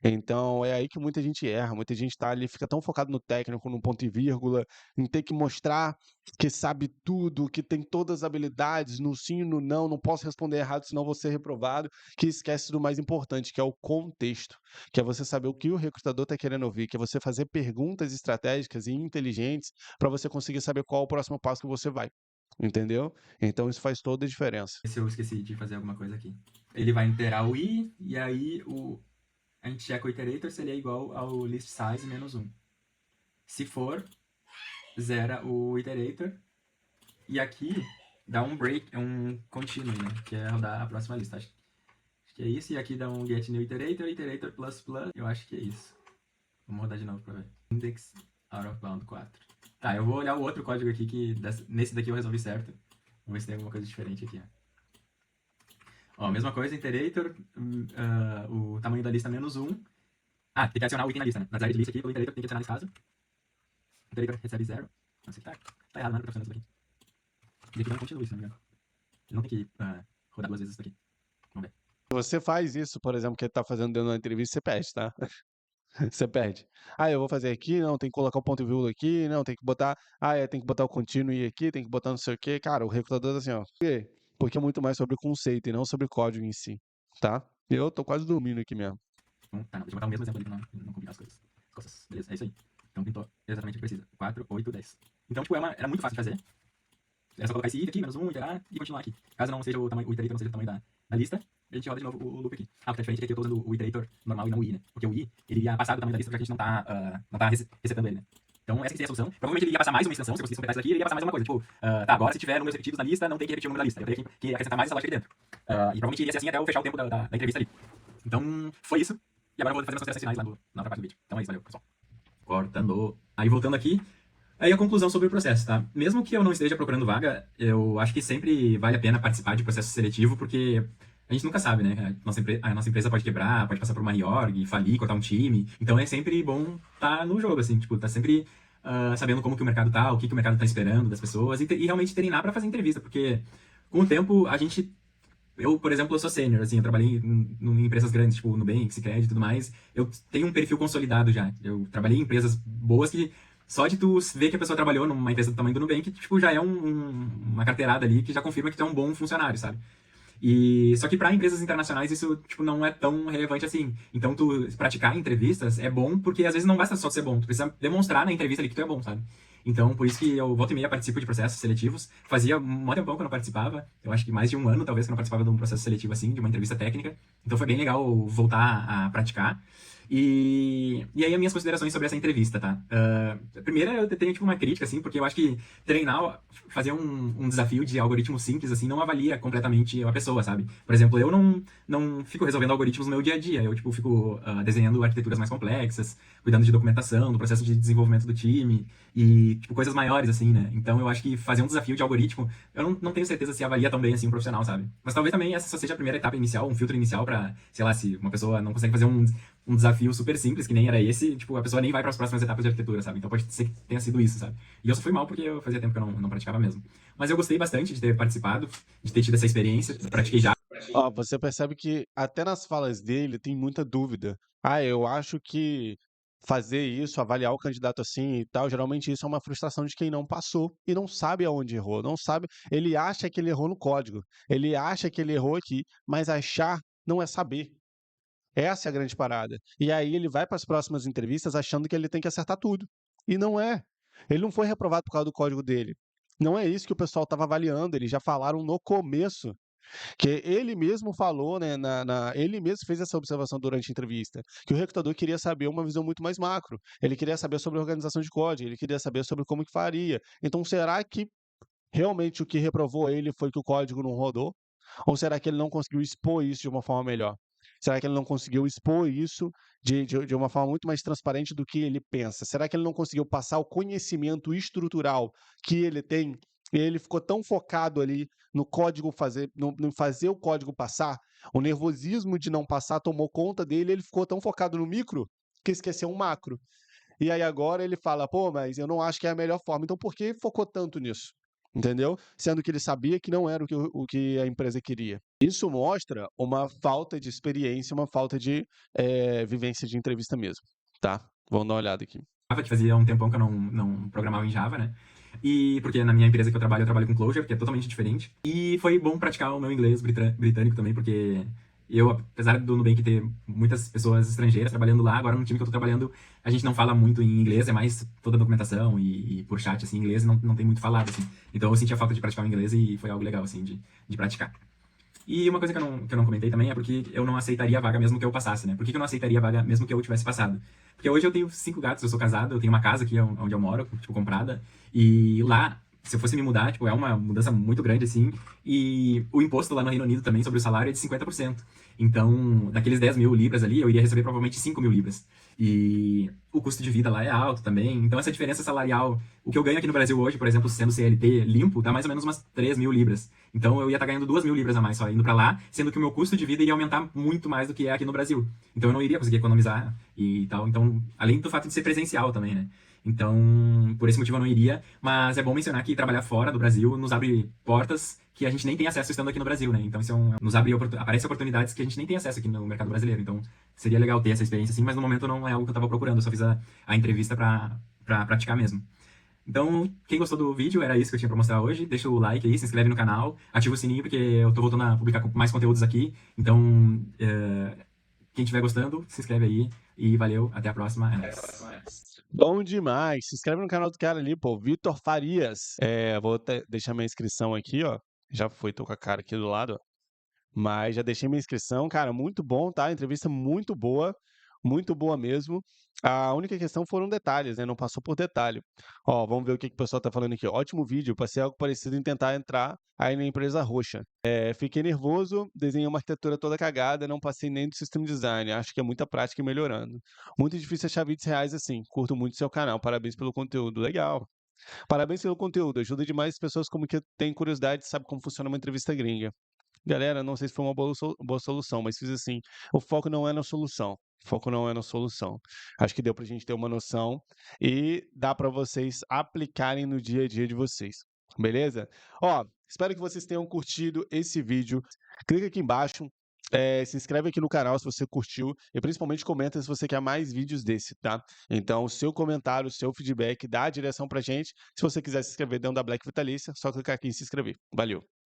Então é aí que muita gente erra, muita gente tá ali, fica tão focado no técnico, no ponto e vírgula, em ter que mostrar que sabe tudo, que tem todas as habilidades, no sim e no não, não posso responder errado, senão vou ser reprovado, que esquece do mais importante, que é o contexto, que é você saber o que o recrutador está querendo ouvir, que é você fazer perguntas estratégicas e inteligentes para você conseguir saber qual é o próximo passo que você vai. Entendeu? Então isso faz toda a diferença. Se eu esqueci de fazer alguma coisa aqui. Ele vai iterar o i, e aí a gente checa o iterator se ele é igual ao list size menos 1. Se for, zera o iterator. E aqui dá um break, um continue, né? Que é rodar a próxima lista. Acho que é isso. E aqui dá um get new iterator, iterator plus plus. Eu acho que é isso. Vamos rodar de novo pra ver. Index out of bound 4. Tá, eu vou olhar o outro código aqui que nesse daqui eu resolvi certo. Vamos ver se tem alguma coisa diferente aqui, ó. Mesma coisa, iterator, o tamanho da lista menos 1. Tem que adicionar o item na lista, né? Na área de lista aqui, o iterator tem que adicionar nesse caso. O iterator recebe 0. Nossa, tá errado, não é pra funcionar isso daqui. E aqui dá um continue, se não me engano. Ele não tem que rodar 2 vezes isso daqui. Vamos ver. Se você faz isso, por exemplo, que ele tá fazendo dentro da entrevista, você perde, tá? Você perde. Eu vou fazer aqui, não, tem que colocar o ponto e vírgula aqui, não, tem que botar, tem que botar o continue aqui, tem que botar não sei o quê. Cara, o recrutador assim, ó. Por quê? Porque é muito mais sobre o conceito e não sobre o código em si, tá? Eu tô quase dormindo aqui mesmo. Tá, não, deixa eu botar o mesmo exemplo ali pra não complicar as coisas. Beleza, é isso aí. Então pintou exatamente o que precisa. 4, 8, 10. Então, tipo, era muito fácil de fazer. Era só colocar esse aqui, menos 1, iterar e continuar aqui. Caso não seja o iterator não seja o tamanho da lista, a gente roda de novo o loop aqui. O que tá diferente é que eu tô usando o iterator normal e não o i, né? Porque o i, ele ia passar do tamanho da lista porque a gente não tá resetando ele, né? Então, essa que seria a solução. Provavelmente ele ia passar mais uma extensão, se eu conseguisse completar isso aqui, ele ia passar mais uma coisa. Tipo, agora se tiver números repetidos na lista, não tem que repetir o número da lista. Eu teria que acrescentar mais essa lógica aqui dentro. E provavelmente iria ser assim até eu fechar o tempo da entrevista ali. Então, foi isso. E agora eu vou fazer as considerações finais lá na outra parte do vídeo. Então é isso, valeu, pessoal. Cortando. Aí, voltando aqui. Aí a conclusão sobre o processo, tá? Mesmo que eu não esteja procurando vaga, eu acho que sempre vale a pena participar de processo seletivo, porque a a gente nunca sabe, né? A nossa empresa pode quebrar, pode passar por uma reorg, falir, cortar um time. Então é sempre bom estar no jogo, assim, tipo, tá sempre sabendo como que o mercado tá, o que que o mercado tá esperando das pessoas e realmente treinar para fazer entrevista, porque com o tempo a gente eu, por exemplo, eu sou sênior, assim, eu trabalhei em empresas grandes, tipo Nubank, Sicredi e tudo mais. Eu tenho um perfil consolidado já. Eu trabalhei em empresas boas que só de tu ver que a pessoa trabalhou numa empresa do tamanho do Nubank, tipo, já é uma carteirada ali que já confirma que tu é um bom funcionário, sabe? E só que para empresas internacionais isso tipo não é tão relevante assim. Então tu praticar entrevistas é bom porque às vezes não basta só ser bom, tu precisa demonstrar na entrevista ali que tu é bom, sabe? Então por isso que eu volta e meia participo de processos seletivos. Fazia um tempão que eu não participava, eu acho que mais de um ano talvez que eu não participava de um processo seletivo assim, de uma entrevista técnica. Então foi bem legal voltar a praticar. E aí as minhas considerações sobre essa entrevista, tá? Primeiro eu tenho tipo uma crítica assim, porque eu acho que treinar, fazer um desafio de algoritmo simples assim não avalia completamente a pessoa, sabe? Por exemplo, eu não fico resolvendo algoritmos no meu dia a dia, eu tipo fico desenhando arquiteturas mais complexas, cuidando de documentação, do processo de desenvolvimento do time e tipo coisas maiores assim, né? Então eu acho que fazer um desafio de algoritmo, eu não tenho certeza se avalia tão bem assim um profissional, sabe? Mas talvez também essa só seja a primeira etapa inicial, um filtro inicial para, sei lá, se uma pessoa não consegue fazer um desafio super simples, que nem era esse, tipo, a pessoa nem vai para as próximas etapas de arquitetura, sabe? Então pode ser que tenha sido isso, sabe? E eu só fui mal porque eu fazia tempo que eu não praticava mesmo. Mas eu gostei bastante de ter participado, de ter tido essa experiência, pratiquei já. Ó, você percebe que até nas falas dele tem muita dúvida. Ah, eu acho que fazer isso, avaliar o candidato assim e tal, geralmente isso é uma frustração de quem não passou e não sabe aonde errou, não sabe. Ele acha que ele errou no código, ele acha que ele errou aqui, mas achar não é saber. Essa é a grande parada. E aí ele vai para as próximas entrevistas achando que ele tem que acertar tudo. E não é. Ele não foi reprovado por causa do código dele. Não é isso que o pessoal estava avaliando. Eles já falaram no começo. Que ele mesmo falou, né? Ele mesmo fez essa observação durante a entrevista. Que o recrutador queria saber uma visão muito mais macro. Ele queria saber sobre a organização de código. Ele queria saber sobre como que faria. Então, será que realmente o que reprovou ele foi que o código não rodou? Ou será que ele não conseguiu expor isso de uma forma melhor? Será que ele não conseguiu expor isso de uma forma muito mais transparente do que ele pensa? Será que ele não conseguiu passar o conhecimento estrutural que ele tem? E ele ficou tão focado ali no código fazer, no fazer o código passar, o nervosismo de não passar tomou conta dele, ele ficou tão focado no micro que esqueceu o macro. E aí agora ele fala, pô, mas eu não acho que é a melhor forma. Então por que focou tanto nisso? Entendeu? Sendo que ele sabia que não era o que a empresa queria. Isso mostra uma falta de experiência, uma falta de vivência de entrevista mesmo, tá? Vamos dar uma olhada aqui. Que fazia um tempão que eu não programava em Java, né? E porque na minha empresa que eu trabalho com Clojure, que é totalmente diferente. E foi bom praticar o meu inglês britânico também, porque eu, apesar do Nubank ter muitas pessoas estrangeiras trabalhando lá, agora no time que eu tô trabalhando, a gente não fala muito em inglês, é mais toda a documentação e por chat, assim, inglês não tem muito falado, assim. Então eu senti a falta de praticar o inglês e foi algo legal, assim, de praticar. E uma coisa que eu não comentei também é porque eu não aceitaria a vaga mesmo que eu passasse, né? Por que eu não aceitaria a vaga mesmo que eu tivesse passado? Porque hoje eu tenho 5 gatos, eu sou casado, eu tenho uma casa aqui onde eu moro, tipo, comprada. E lá, se eu fosse me mudar, tipo, é uma mudança muito grande, assim. E o imposto lá no Reino Unido também sobre o salário é de 50%. Então, daqueles 10 mil libras ali, eu iria receber provavelmente 5 mil libras. E o custo de vida lá é alto também. Então, essa diferença salarial, o que eu ganho aqui no Brasil hoje, por exemplo, sendo CLT limpo, dá mais ou menos umas 3 mil libras. Então, eu ia estar ganhando 2 mil libras a mais só indo pra lá, sendo que o meu custo de vida iria aumentar muito mais do que é aqui no Brasil. Então, eu não iria conseguir economizar e tal. Então, além do fato de ser presencial também, né? Então, por esse motivo eu não iria, mas é bom mencionar que trabalhar fora do Brasil nos abre portas que a gente nem tem acesso estando aqui no Brasil, né? Então, isso nos abre aparece oportunidades que a gente nem tem acesso aqui no mercado brasileiro. Então, seria legal ter essa experiência assim, mas no momento não é algo que eu estava procurando, eu só fiz a entrevista para praticar mesmo. Então, quem gostou do vídeo, era isso que eu tinha pra mostrar hoje. Deixa o like aí, se inscreve no canal, ativa o sininho, porque eu tô voltando a publicar mais conteúdos aqui. Então, quem estiver gostando, se inscreve aí. E valeu, até a próxima. É nóis. Bom demais. Se inscreve no canal do cara ali, pô. Vitor Farias. Vou deixar minha inscrição aqui, ó. Já foi, tô com a cara aqui do lado, ó. Mas já deixei minha inscrição, cara, muito bom, tá? Entrevista muito boa mesmo. A única questão foram detalhes, né? Não passou por detalhe. Ó, vamos ver o que o pessoal tá falando aqui. Ótimo vídeo, passei algo parecido em tentar entrar aí na empresa roxa. Fiquei nervoso, desenhei uma arquitetura toda cagada, não passei nem do System Design. Acho que é muita prática e melhorando. Muito difícil achar vídeos reais assim. Curto muito seu canal, parabéns pelo conteúdo. Legal. Parabéns pelo conteúdo, ajuda demais as pessoas como que têm curiosidade e sabem como funciona uma entrevista gringa. Galera, não sei se foi uma boa solução, mas fiz assim, o foco não é na solução, o foco não é na solução. Acho que deu pra gente ter uma noção e dá para vocês aplicarem no dia a dia de vocês, beleza? Ó, espero que vocês tenham curtido esse vídeo. Clica aqui embaixo, se inscreve aqui no canal se você curtiu e principalmente comenta se você quer mais vídeos desse, tá? Então, o seu comentário, o seu feedback dá a direção pra gente. Se você quiser se inscrever dentro da Black Vitalícia, só clicar aqui em se inscrever. Valeu!